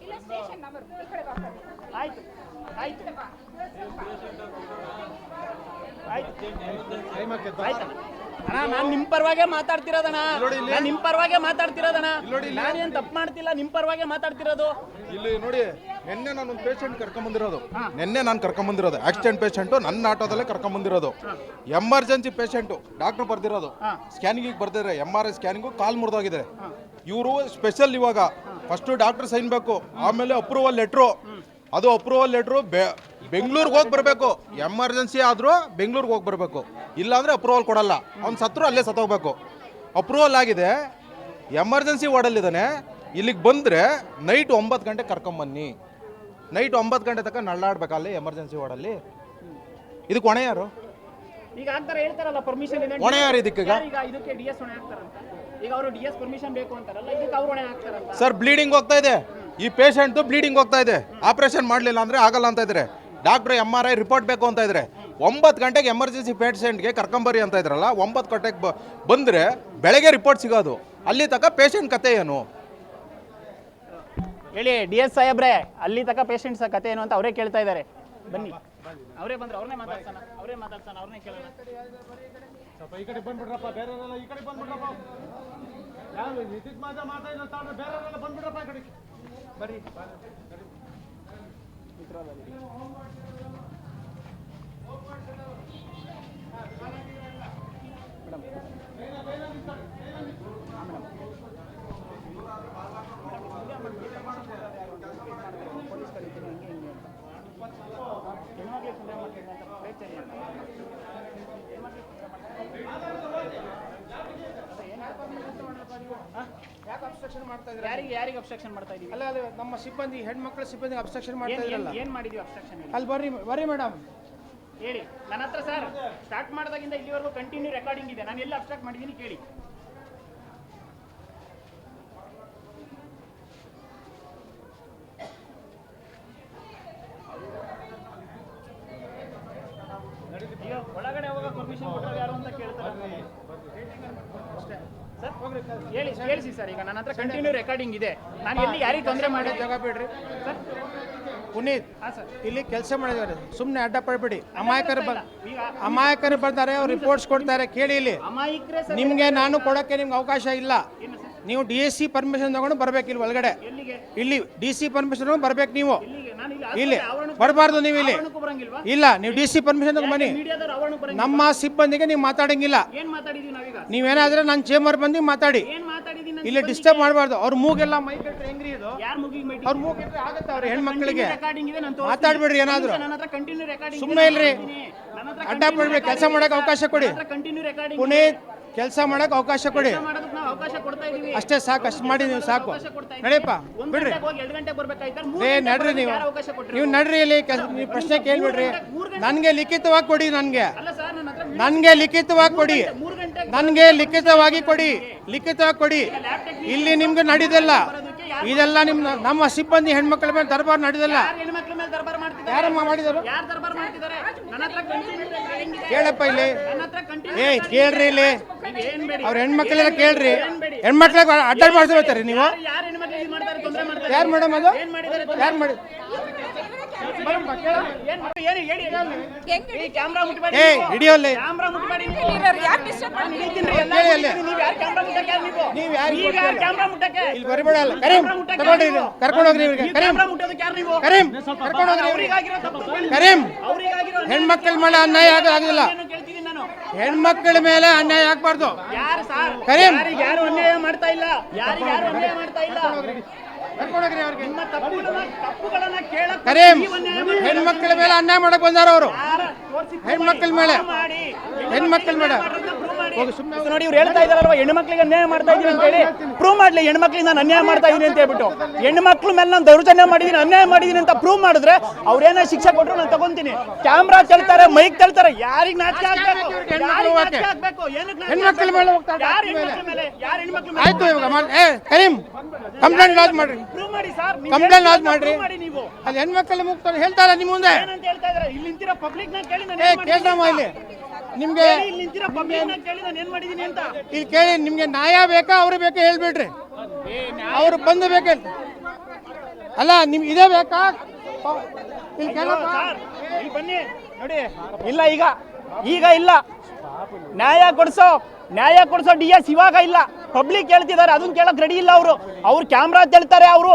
ಇಲ್ಲ, ಸ್ಟೇಷನ್ ನಂಬರ್ ಈ ಕಡೆ ಬಾ. ಆಯ್ತು. ಅಣ್ಣ, ನಾನು ನಿಮ್ ಪರವಾಗೆ ಮಾತಾಡ್ತಿರೋದಣ್ಣ. ನಾನೇನ್ ತಪ್ಪು ಮಾಡ್ತಿಲ್ಲ, ನಿಮ್ ಪರವಾಗೆ ಮಾತಾಡ್ತಿರೋದು. ಇಲ್ಲಿ ನೋಡಿ, ನಿನ್ನೆ ನಾನು ಒಂದು ಪೇಷಂಟ್ ಕರ್ಕೊಂಡ್ಬಂದಿರೋದು. ಆಕ್ಸಿಡೆಂಟ್ ಪೇಷಂಟು ನನ್ನ ಆಟೋದಲ್ಲೇ ಕರ್ಕೊಂಡ್ಬಂದಿರೋದು. ಎಮರ್ಜೆನ್ಸಿ ಪೇಷಂಟು, ಡಾಕ್ಟರ್ ಬರ್ದಿರೋದು. ಸ್ಕ್ಯಾನಿಂಗಿಗೆ ಬರ್ದಿದ್ದಾರೆ, MRI ಸ್ಕ್ಯಾನಿಂಗು ಕಾಲ್ ಮುರಿದೋಗಿದೆ. ಇವರು ಸ್ಪೆಷಲ್ ಇವಾಗ ಫಸ್ಟು ಡಾಕ್ಟರ್ ಸೈನ್ ಬೇಕು, ಆಮೇಲೆ ಅಪ್ರೂವಲ್ ಲೆಟ್ರು. ಅದು ಅಪ್ರೂವಲ್ ಲೆಟ್ರು ಬೆಂಗಳೂರಿಗೆ ಹೋಗಿ ಬರಬೇಕು. ಎಮರ್ಜೆನ್ಸಿ ಆದರೂ ಬೆಂಗಳೂರಿಗೆ ಹೋಗಿ ಬರಬೇಕು, ಇಲ್ಲಾಂದರೆ ಅಪ್ರೂವಲ್ ಕೊಡಲ್ಲ. ಅವ್ನು ಸತ್ರು ಅಲ್ಲೇ ಸತ್ತೋಗ್ಬೇಕು. ಅಪ್ರೂವಲ್ ಆಗಿದೆ, ಎಮರ್ಜೆನ್ಸಿ ವಾರ್ಡಲ್ಲಿದ್ದಾನೆ. ಇಲ್ಲಿಗೆ ಬಂದರೆ ನೈಟ್ 9 ಗಂಟೆ ಕರ್ಕೊಂಬನ್ನಿ. ನೈಟ್ 9 ಗಂಟೆ ತನಕ ನಳ್ಳಾಡ್ಬೇಕಲ್ಲಿ ಎಮರ್ಜೆನ್ಸಿ ವಾರ್ಡಲ್ಲಿ. ಇದಕ್ಕೆ ಹೊಣೆ ಯಾರು? ಈಗ ಅಂತಾರೆ ಹೇಳ್ತಾರಲ್ಲ, ಪರ್ಮಿಷನ್ ಇದೆ. ಹೊಣೆ ಯಾರು ಇದಕ್ಕೆ? ಈಗ ಇದಕ್ಕೆ DS ಹೊಣೆ ಹಾಕ್ತಾರಂತ. ಈಗ ಅವರು DS ಪರ್ಮಿಷನ್ ಬೇಕು ಅಂತಾರಲ್ಲ, ಇದಕ್ಕೆ ಅವ್ರು ಹೊಣೆ ಹಾಕ್ತಾರಂತ. ಸರ್, ಬ್ಲೀಡಿಂಗ್ ಹೋಗ್ತಾ ಇದೆ. ಈ ಪೇಷಂಟ್ದು ಬ್ಲೀಡಿಂಗ್ ಹೋಗ್ತಾ ಇದೆ. ಆಪರೇಷನ್ ಮಾಡಲಿಲ್ಲ ಅಂದರೆ ಆಗಲ್ಲ ಅಂತ ಇದ್ದಾರೆ. ಡಾಕ್ಟ್ರು MRI ರಿಪೋರ್ಟ್ ಬೇಕು ಅಂತ ಇದ್ದಾರೆ. 9 ಗಂಟೆಗೆ ಎಮರ್ಜೆನ್ಸಿ ಪೇಷಂಟ್ಗೆ ಕರ್ಕೊಂಬರ್ರಿ ಅಂತ ಇದ್ರಲ್ಲ. 9 ಗಂಟೆಗೆ ಬಂದರೆ ಬೆಳಗ್ಗೆ ರಿಪೋರ್ಟ್ ಸಿಗೋದು. ಅಲ್ಲಿ ತನಕ ಪೇಷಂಟ್ ಕತೆ ಏನು ಹೇಳಿ? DS ಸಾಹೇಬ್ರೆ, ಅಲ್ಲಿ ತನಕ ಪೇಷಂಟ್ಸ್ ಕತೆ ಏನು ಅಂತ ಅವರೇ ಕೇಳ್ತಾ ಇದ್ದಾರೆ. ಬನ್ನಿ, ಅವರೇ ಬಂದ್ರೆ ಅವ್ರನ್ನೇ ಮಾತಾಡ್ತಾನ, ಅವ್ರನ್ನೇ ಕೇಳೋಣ. ಸ್ವಲ್ಪ ಈ ಕಡೆ ಬಂದ್ಬಿಡ್ರಪ್ಪ, ಬೇರೆಯವರೆಲ್ಲ ಈ ಕಡೆ ಬಂದ್ಬಿಡ್ರಪ್ಪ. ಯಾರು ನಿತೀಶ್ ಮಾತಾಡಿದ್ರೆ ಬೇರೆಯವರೆಲ್ಲ ಬಂದ್ಬಿಡ್ರಪ್ಪ ಈ ಕಡೆ. ಬರ್ರಿ. ಯಾರಿಗೆ ಅಬ್ಸ್ಟ್ರಕ್ಷನ್ ಮಾಡ್ತಾ ಇದೀವಿ? ಅಲ್ಲ, ನಮ್ಮ ಸಿಬ್ಬಂದಿ, ಹೆಣ್ಮಕ್ಳ ಸಿಬ್ಬಂದಿ ಅಬ್ಸ್ಟ್ರಕ್ಷನ್ ಮಾಡ್ತಾ ಇದ್ರಲ್ಲ. ಏನ್ ಮಾಡಿದೀವಿ ಅಬ್ಸ್ಟ್ರಕ್ಷನ್? ಅಲ್ಲಿ ಬರ್ರಿ ಮೇಡಮ್, ಹೇಳಿ. ನನ್ನ ಹತ್ರ ಸರ್ ಸ್ಟಾರ್ಟ್ ಮಾಡಿದಾಗಿಂದ ಇಲ್ಲಿವರೆಗೂ ಕಂಟಿನ್ಯೂ ರೆಕಾರ್ಡಿಂಗ್ ಇದೆ. ನಾನು ಎಲ್ಲ ಅಬ್ಸ್ಟ್ರಾಕ್ಟ್ ಮಾಡಿದ್ದೀನಿ, ಕೇಳಿ. ಒಳಗಡೆ ಹೋಗೋ ಪರ್ಮಿಷನ್ ಕೊಟ್ಟರೆ ಯಾರು ಅಂತ ಕೇಳ್ತಾರೆ ಸರ್. ಹೇಳಿಸಿ ಸರ್. ಈಗ ನನ್ನ ಹತ್ರ ಕಂಟಿನ್ಯೂ ರೆಕಾರ್ಡಿಂಗ್ ಇದೆ. ನಾನು ಎಲ್ಲಿ ಯಾರಿಗೆ ತೊಂದರೆ ಮಾಡೋದು ಜಾಗ ಬಿಡ್ರಿ ಸರ್. ಪುನೀತ್, ಸರ್, ಇಲ್ಲಿ ಕೆಲಸ ಮಾಡಿದ್ದಾರೆ, ಸುಮ್ಮನೆ ಅಡ್ಡ ಪಡ್ಬೇಡಿ. ಅಮಾಯಕರು ಬರ್ತಾರೆ, ಅವ್ರು ರಿಪೋರ್ಟ್ಸ್ ಕೊಡ್ತಾರೆ, ಕೇಳಿ. ಇಲ್ಲಿ ಅಮಾಯಕರೇ ಸರ್. ನಿಮ್ಗೆ ನಾನು ಕೊಡಕ್ಕೆ ನಿಮ್ಗೆ ಅವಕಾಶ ಇಲ್ಲ. ಏನು ಸರ್? ನೀವು DSC ಪರ್ಮಿಷನ್ ತಗೊಂಡು ಬರ್ಬೇಕು ಇಲ್ಲಿ ಒಳಗಡೆ. ಇಲ್ಲಿ DC ಪರ್ಮಿಷನ್ ತಗೊಂಡು ಬರ್ಬೇಕು ನೀವು. ಇಲ್ಲಿ ಬರಬಾರ್ದು ನೀವು ಇಲ್ಲಿ. ಇಲ್ಲ, ನೀವು DC ಪರ್ಮಿಷನ್ ತಗೊಂಡು ಬನ್ನಿ. ನಮ್ಮ ಸಿಬ್ಬಂದಿಗೆ ನೀವು ಮಾತಾಡಂಗಿಲ್ಲ. ನೀವೇನಾದ್ರೆ ನನ್ನ ಚೇಂಬರ್ ಬಂದು ಮಾತಾಡಿ. ಇಲ್ಲಿ ಡಿಸ್ಟರ್ಬ್ ಮಾಡಬಾರ್ದು. ಅವ್ರ ಮೂಗೆಲ್ಲ ಮೈ ಕಟ್ಟರೆ ಹೆಂಗ್ರಿ ಇದು? ಅವ್ರ ಮೂಗ್ ಕಟ್ಟರೆ ಆಗತ್ತೆ ಅವ್ರ ಹೆಣ್ಮಕ್ಳಿಗೆ. ಮಾತಾಡ್ಬೇಡ್ರಿ ಏನಾದ್ರು. ಸುಮ್ಮನೆ ಇಲ್ರಿ, ಅಡ್ಡ ಬಿಡ್ಬೇಕು. ಕೆಲಸ ಮಾಡಕ್ಕೆ ಅವಕಾಶ ಕೊಡಿ. ಪುನೀತ್, ಕೆಲಸ ಮಾಡಕ್ಕೆ ಅವಕಾಶ ಕೊಡಿ. ಅಷ್ಟೇ ಸಾಕು, ಅಷ್ಟು ಮಾಡಿ ನೀವು ಸಾಕು. ನಡಿಯಪ್ಪ, ಬಿಡ್ರಿ. ನಡ್ರಿ ನೀವು ನಡ್ರಿ. ಇಲ್ಲಿ ನೀವು ಪ್ರಶ್ನೆ ಕೇಳ್ಬಿಡ್ರಿ. ನನಗೆ ಲಿಖಿತವಾಗಿ ಕೊಡಿ. ನನಗೆ ಲಿಖಿತವಾಗಿ ಕೊಡಿ. ನನಗೆ ಲಿಖಿತವಾಗಿ ಕೊಡಿ. ಲಿಖಿತವಾಗಿ ಕೊಡಿ. ಇಲ್ಲಿ ನಿಮ್ಗೆ ನಡೀದಲ್ಲ ಇದೆಲ್ಲ. ನಮ್ಮ ಸಿಬ್ಬಂದಿ ಹೆಣ್ಮಕ್ಳ ಮೇಲೆ ದರ್ಬಾರ್ ನಡೆದಿಲ್ಲ. ಯಾರಮ್ಮ ಮಾಡಿದರು? ಕೇಳಪ್ಪ ಇಲ್ಲಿ. ಕೇಳ್ರಿ ಇಲ್ಲಿ. ಅವ್ರ ಹೆಣ್ಮಕ್ಳೆಲ್ಲ ಕೇಳ್ರಿ. ಹೆಣ್ಮಕ್ಳಿಗೆ ಅಡ್ಡ ಮಾಡ್ತಾರೆ ನೀವು. ಯಾರು ಮೇಡಮ್ ಅದು? ಯಾರು ಮಾಡಿ? ಹಿಡಿಯೋಲ್ಲ. ಇಲ್ಲಿ ಬರಿಬೇಡಲ್ಲ. ಕರೀಂ ತಗೊಂಡ್ರಿ, ಕರ್ಕೊಂಡೋಗ್ರಿ ಇವ್ರಿಗೆ. ಕರೀಂ ಕರ್ಕೊಂಡೋಗ್ರಿ. ಕರೀಂ, ಹೆಣ್ಮಕ್ಳ ಮೇಲೆ ಅನ್ಯಾಯ ಆಗೋದಿಲ್ಲ. ಹೆಣ್ಮಕ್ಳ ಮೇಲೆ ಅನ್ಯಾಯ ಆಗ್ಬಾರ್ದು. ಕರೀಂ, ಯಾರು ಅನ್ಯಾಯ ಮಾಡ್ತಾ ಇಲ್ಲ. ಕರೀಂ, ಹೆಣ್ಮಕ್ಳ ಮೇಲೆ ಅನ್ಯಾಯ ಮಾಡಕ್ ಬಂದಾರ ಅವರು. ಹೆಣ್ಮಕ್ಳ ಮೇಲೆ ನೋಡಿ, ಇವ್ರು ಹೇಳ್ತಾ ಇದಾರಲ್ವಾ ಹೆಣ್ಮಕ್ಳಿಗೆ ಅನ್ಯಾಯ ಮಾಡ್ತಾ ಇದೀನಿ ಅಂತ ಹೇಳಿ. ಪ್ರೂವ್ ಮಾಡ್ಲಿ ಹೆಣ್ಮಕ್ಳಿಗೆ ನಾನು ಅನ್ಯಾಯ ಮಾಡ್ತಾ ಇದೀನಿ ಅಂತ ಹೇಳ್ಬಿಟ್ಟು. ಹೆಣ್ಮಕ್ಳ ಮೇಲೆ ನಾನು ದೌರ್ಜನ್ಯ ಮಾಡಿದೀನಿ, ಅನ್ಯಾಯ ಮಾಡಿದೀನಿ ಅಂತ ಪ್ರೂವ್ ಮಾಡಿದ್ರೆ ಅವ್ರೇನೋ ಶಿಕ್ಷೆ ಕೊಟ್ಟರು ನಾನು ತಗೊಂತೀನಿ. Camera ತೆಳ್ತಾರೆ, mic ತೆಳ್ತಾರೆ. ಯಾರಿಗೆ ನಾಚಿಕೆ ಆಗ್ಬೇಕು? ಹೆಣ್ಮಕ್ಳ ಮೇಲೆ ಹೋಗ್ತಾರೆ. ಆಯ್ತು, ಇವಾಗ ಕರೀಂ ಕಂಪ್ಲೇಂಟ್ ಲಾಜ್ ಮಾಡ್ರಿ. ಕಂಪ್ಲೇಂಟ್ ಲಾಜ್ ಮಾಡ್ರಿ. ಅಲ್ಲಿ ಹೆಣ್ಮಕ್ಳ ಮುಗ್ತಾರೆ ಹೇಳ್ತಾರೆ ನಿಮ್ಮ ಮುಂದೆ. ಕೇಳ್ರಮ್ಮ ಇಲ್ಲಿ. ನಿಮ್ಗೆ ಇಲ್ಲಿ ಕೇಳಿ, ನಿಮ್ಗೆ ನ್ಯಾಯ ಬೇಕಾ ಅವ್ರು ಬೇಕಾ ಹೇಳ್ಬಿಡ್ರಿ. ಅವ್ರು ಬಂದು ಬೇಕಾ? ಅಲ್ಲ, ನಿಮ್ಗೆ ಇದೇ ಬೇಕಾ? ಇಲ್ಲಿ ಬನ್ನಿ ನೋಡಿ. ಇಲ್ಲ, ಈಗ ಇಲ್ಲ. ನ್ಯಾಯ ಕೊಡ್ಸೋ DS ಇವಾಗ ಇಲ್ಲ. ಪಬ್ಲಿಕ್ ಹೇಳ್ತಿದ್ದಾರೆ, ಅದನ್ನ ಕೇಳಕ್ ರೆಡಿ ಇಲ್ಲ ಅವರು. ಅವ್ರು ಕ್ಯಾಮ್ರಾ ತೆಳ್ತಾರೆ, ಅವರು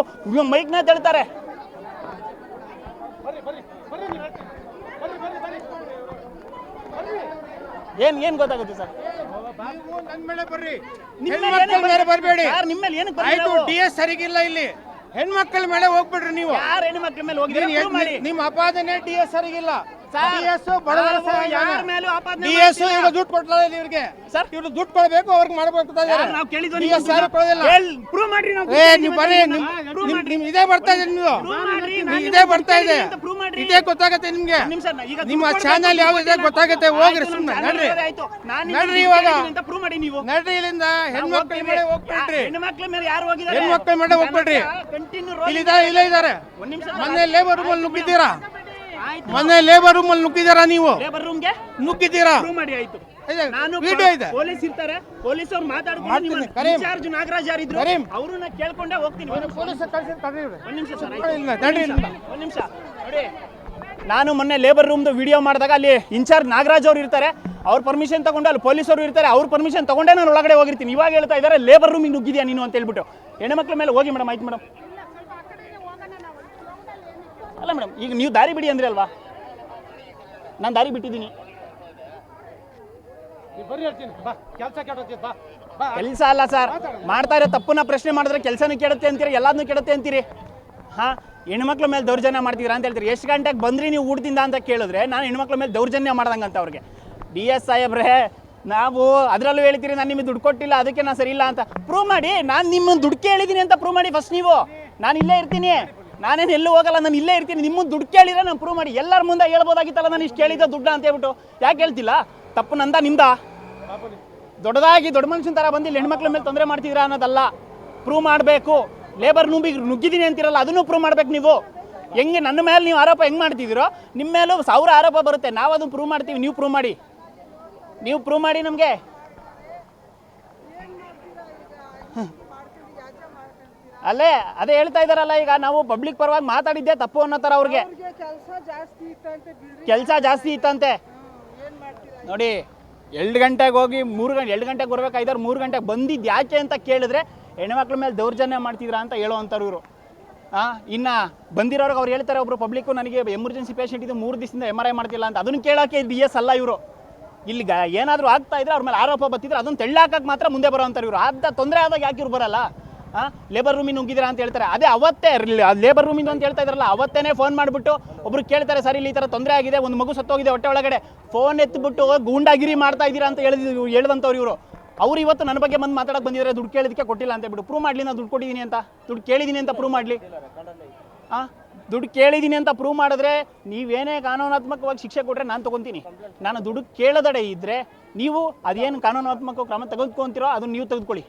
ಮೈಕ್ನ ತೆಳ್ತಾರೆ. ಏನ್ ಗೊತ್ತಾಗುತ್ತೆ ಸರ್? ನನ್ನ ಮೇಲೆ ಬರ್ರಿ, ಹೆಣ್ಮಕ್ಳ ಮೇಲೆ ಬರಬೇಡಿ. ಆಯ್ತು, DS ಸರಿಗಿಲ್ಲ ಇಲ್ಲಿ. ಹೆಣ್ಮಕ್ಳ ಮೇಲೆ ಹೋಗ್ಬಿಡ್ರಿ ನೀವು. ಯಾರು ಹೆಣ್ಮಕ್ಳ ಮೇಲೆ ಹೋಗಿ? ನಿಮ್ಮ ಅಪಾದನೆ DS ಸರಿಗಿಲ್ಲ. ದುಡ್ಡು ಕೊಡ್ತಾರೆ ಇವ್ರಿಗೆ. ಇವ್ರು ದುಡ್ಡು ಕೊಡ್ಬೇಕು, ಅವ್ರಿಗೆ ಮಾಡ್ಬೇಕು. ಇದೇ ಬರ್ತಾ ಇದೆ, ಇದೇ ಬರ್ತಾ ಇದೆ. ಇದೇ ಗೊತ್ತಾಗತ್ತೆ ನಿಮ್ಗೆ. ನಿಮ್ಮ ಚಾನಲ್ ಯಾವ ಇದೆ ಗೊತ್ತಾಗತ್ತೆ. ಹೋಗ್ರಿ, ಸುಮ್ಮನೆ ನಡ್ರಿ. ಇವಾಗ ನಡ್ರಿ ಇಲ್ಲಿಂದ. ಹೆಣ್ಮಕ್ಳ ಮೇಲೆ ಹೋಗ್ಬಿಡ್ರಿ. ಹೆಣ್ಮಕ್ಳ ಮೇಲೆ ಹೋಗ್ಬಿಡ್ರಿ. ಇಲ್ಲ ಇದಾರೆ. ಮೊನ್ನೆ ಲೇಬರ್ ರೂಮಲ್ಲಿ ನುಗ್ಗಿದ್ದೀರಾ. ನೀವು ನುಗ್ಗಿದ್ದೀರಾ. ವಿಡಿಯೋ ಇದೆ. ಪೊಲೀಸ್ ಇರ್ತಾರೆ, ಪೊಲೀಸ್ ಅವ್ರು ಮಾತಾಡ್ಕೊಂಡು ಇನ್ಚಾರ್ಜ್ ನಾಗರಾಜ್ ಯಾರಿದ್ರು ಅವ್ರನ್ನ ಕೇಳ್ಕೊಂಡೆ ಹೋಗ್ತೀನಿ. ಒಂದ್ ನಿಮಿಷ ನೋಡಿ. ನಾನು ಮೊನ್ನೆ ಲೇಬರ್ ರೂಮ್ದು ವಿಡಿಯೋ ಮಾಡಿದಾಗ ಅಲ್ಲಿ ಇನ್ಚಾರ್ಜ್ ನಾಗರಾಜ್ ಅವ್ರು ಇರ್ತಾರೆ. ಅವ್ರ ಪರ್ಮಿಷನ್ ತಗೊಂಡು ಅಲ್ಲಿ ಪೊಲೀಸ್ ಅವರು ಇರ್ತಾರೆ. ಅವ್ರ ಪರ್ಮಿಷನ್ ತಗೊಂಡೇ ನಾನು ಒಳಗಡೆ ಹೋಗಿರ್ತೀನಿ. ಇವಾಗ ಹೇಳ್ತಾ ಇದ್ದಾರೆ ಲೇಬರ್ ರೂಮಿಗೆ ನುಗ್ಗಿದ್ಯಾ ನೀನು ಅಂತ ಹೇಳ್ಬಿಟ್ಟು. ಹೆಣ್ಮಕ್ಳ ಮೇಲೆ ಹೋಗಿ ಮೇಡಮ್. ಆಯ್ತು ಮೇಡಮ್. ಅಲ್ಲ ಮೇಡಮ್, ಈಗ ನೀವು ದಾರಿ ಬಿಡಿ ಅಂದ್ರೆ ಅಲ್ವಾ? ನಾನು ದಾರಿ ಬಿಟ್ಟಿದ್ದೀನಿ. ಕೆಲಸ ಅಲ್ಲ ಸರ್, ಮಾಡ್ತಾ ಇರೋ ತಪ್ಪನ್ನ ಪ್ರಶ್ನೆ ಮಾಡಿದ್ರೆ ಕೆಲಸನೂ ಕೆಡುತ್ತೆ ಅಂತೀರಿ, ಎಲ್ಲದನ್ನೂ ಕೆಡುತ್ತೆ ಅಂತೀರಿ. ಹೆಣ್ಮಕ್ಳ ಮೇಲೆ ದೌರ್ಜನ್ಯ ಮಾಡ್ತೀರಾ ಅಂತ ಹೇಳ್ತೀರಿ. ಎಷ್ಟು ಗಂಟೆಗೆ ಬಂದ್ರಿ ನೀವು ಊಟದಿಂದ ಅಂತ ಕೇಳಿದ್ರೆ ನಾನು ಹೆಣ್ಮಕ್ಳ ಮೇಲೆ ದೌರ್ಜನ್ಯ ಮಾಡ್ದಂಗಂತ ಅವ್ರಿಗೆ. DS ಸಾಹೇಬ್ರೆ, ನಾವು ಅದರಲ್ಲೂ ಹೇಳ್ತೀರಿ ನಾನು ನಿಮಗೆ ದುಡ್ಡು ಕೊಟ್ಟಿಲ್ಲ, ಅದಕ್ಕೆ ನಾನು ಸರಿ ಇಲ್ಲ ಅಂತ. ಪ್ರೂವ್ ಮಾಡಿ. ನಾನು ನಿಮ್ಮನ್ನು ದುಡ್ಡು ಕೇಳಿದ್ದೀನಿ ಅಂತ ಪ್ರೂವ್ ಮಾಡಿ ಫಸ್ಟ್ ನೀವು. ನಾನು ಇಲ್ಲೇ ಇರ್ತೀನಿ, ನಾನೇನು ಎಲ್ಲೂ ಹೋಗಲ್ಲ, ನಾನು ಇಲ್ಲೇ ಇರ್ತೀನಿ. ನಿಮ್ಮನ್ನು ದುಡ್ಡು ಕೇಳಿದ್ರೆ ನಾನು ಪ್ರೂವ್ ಮಾಡಿ. ಎಲ್ಲರ ಮುಂದೆ ಹೇಳ್ಬೋದಾಗಿತ್ತಲ್ಲ ನಾನು ಇಷ್ಟು ಕೇಳಿದ್ದೆ ದುಡ್ಡು ಅಂತ ಹೇಳ್ಬಿಟ್ಟು. ಯಾಕೆ ಹೇಳ್ತಿಲ್ಲ? ತಪ್ಪು ನಂದ ನಿಮ್ದ? ದೊಡ್ಡದಾಗಿ ದೊಡ್ಡ ಮನುಷ್ಯನ ಥರ ಬಂದು ಇಲ್ಲಿ ಹೆಣ್ಮಕ್ಳ ಮೇಲೆ ತೊಂದರೆ ಮಾಡ್ತಿದ್ದೀರಾ ಅನ್ನೋದಲ್ಲ. ಪ್ರೂವ್ ಮಾಡಬೇಕು. ಲೇಬರ್ ನುಗ್ಗಿದ್ದೀನಿ ಅಂತಿರಲ್ಲ, ಅದನ್ನು ಪ್ರೂವ್ ಮಾಡ್ಬೇಕು ನೀವು. ಹೆಂಗೆ ನನ್ನ ಮೇಲೆ ನೀವು ಆರೋಪ ಹೆಂಗೆ ಮಾಡ್ತಿದ್ದೀರೋ ನಿಮ್ಮ ಮೇಲೂ 1000 ಆರೋಪ ಬರುತ್ತೆ. ನಾವು ಅದನ್ನು ಪ್ರೂವ್ ಮಾಡ್ತೀವಿ. ನೀವು ಪ್ರೂವ್ ಮಾಡಿ ನಮಗೆ. ಅದೇ ಹೇಳ್ತಾ ಇದಾರಲ್ಲ, ಈಗ ನಾವು ಪಬ್ಲಿಕ್ ಪರವಾಗಿ ಮಾತಾಡಿದ್ದೆ ತಪ್ಪು ಅನ್ನೋ ಥರ ಅವ್ರಿಗೆ. ಕೆಲಸ ಜಾಸ್ತಿ ಇತ್ತಂತೆ ನೋಡಿ. 2 ಗಂಟೆಗೆ ಹೋಗಿ 2 ಗಂಟೆಗೆ ಬರ್ಬೇಕಾಯ್ದಾರೆ. 3 ಗಂಟೆಗೆ ಬಂದಿದ್ದು ಯಾಕೆ ಅಂತ ಕೇಳಿದ್ರೆ ಹೆಣ್ಮಕ್ಳ ಮೇಲೆ ದೌರ್ಜನ್ಯ ಮಾಡ್ತಿದ್ರಾ ಅಂತ ಹೇಳೋವಂಥವ್ರು ಇವರು. ಇನ್ನು ಬಂದಿರೋರಿಗೆ ಅವ್ರು ಹೇಳ್ತಾರೆ, ಒಬ್ಬರು ಪಬ್ಲಿಕ್ಕು ನನಗೆ ಎಮರ್ಜೆನ್ಸಿ ಪೇಷಂಟ್ ಇದು 3 ದಿವಸದಿಂದ MRI ಮಾಡ್ತಿಲ್ಲ ಅಂತ. ಅದನ್ನು ಕೇಳೋಕ್ಕೆ BS ಅಲ್ಲ ಇವರು. ಇಲ್ಲಿ ಏನಾದರೂ ಆಗ್ತಾ ಇದ್ರೆ ಅವ್ರ ಮೇಲೆ ಆರೋಪ ಬರ್ತಿದ್ರೆ ಅದನ್ನು ತೆಳ್ಳಾಕಕ್ಕೆ ಮಾತ್ರ ಮುಂದೆ ಬರೋವಂಥವ್ರು ಇವರು. ತೊಂದರೆ ಆದಾಗ ಯಾಕೆ ಇವ್ರು ಬರಲ್ಲ? ಲೇಬರ್ ರೂಮಿನ ನುಗ್ಗಿದ್ದೀರಾ ಅಂತ ಹೇಳ್ತಾರೆ. ಅದೇ ಅವತ್ತೇ ಲೇಬರ್ ರೂಮಿಂದು ಅಂತ ಹೇಳ್ತಾ ಇದ್ರಲ್ಲ, ಅವತ್ತೇ ಫೋನ್ ಮಾಡಿಬಿಟ್ಟು ಒಬ್ರು ಕೇಳ್ತಾರೆ, ಸರ್ ಇಲ್ಲಿ ಈ ಥರ ತೊಂದರೆ ಆಗಿದೆ, ಒಂದು ಮಗು ಸತ್ತೋಗಿದೆ ಹೊಟ್ಟೆ ಒಳಗಡೆ, ಫೋನ್ ಎತ್ತಿಬಿಟ್ಟು ಗೂಂಡಾಗಿರಿ ಮಾಡ್ತಾ ಇದ್ದೀರಾ ಅಂತ ಹೇಳಿದಂಥವ್ರು ಇವರು. ಅವ್ರು ಇವತ್ತು ನನ್ನ ಬಗ್ಗೆ ಬಂದು ಮಾತಾಡಕ್ಕೆ ಬಂದಿದ್ದಾರೆ, ದುಡ್ಡು ಕೇಳಿದಕ್ಕೆ ಕೊಟ್ಟಿಲ್ಲ ಅಂತ ಹೇಳ್ಬಿಟ್ಟು. ಪ್ರೂವ್ ಮಾಡಲಿ ನಾನು ದುಡ್ಡು ಕೊಟ್ಟಿದ್ದೀನಿ ಅಂತ, ದುಡ್ಡು ಕೇಳಿದ್ದೀನಿ ಅಂತ ಪ್ರೂವ್ ಮಾಡಲಿ. ದುಡ್ಡು ಕೇಳಿದ್ದೀನಿ ಅಂತ ಪ್ರೂವ್ ಮಾಡಿದ್ರೆ ನೀವೇನೇ ಕಾನೂನಾತ್ಮಕವಾಗಿ ಶಿಕ್ಷೆ ಕೊಟ್ಟರೆ ನಾನು ತೊಗೊತೀನಿ. ನಾನು ದುಡ್ಡು ಕೇಳದಡೆ ಇದ್ದರೆ ನೀವು ಅದೇನು ಕಾನೂನಾತ್ಮಕ ಕ್ರಮ ತೆಗೆದುಕೊಂತೀರೋ ಅದನ್ನು ನೀವು ತೆಗೆದುಕೊಳ್ಳಿ.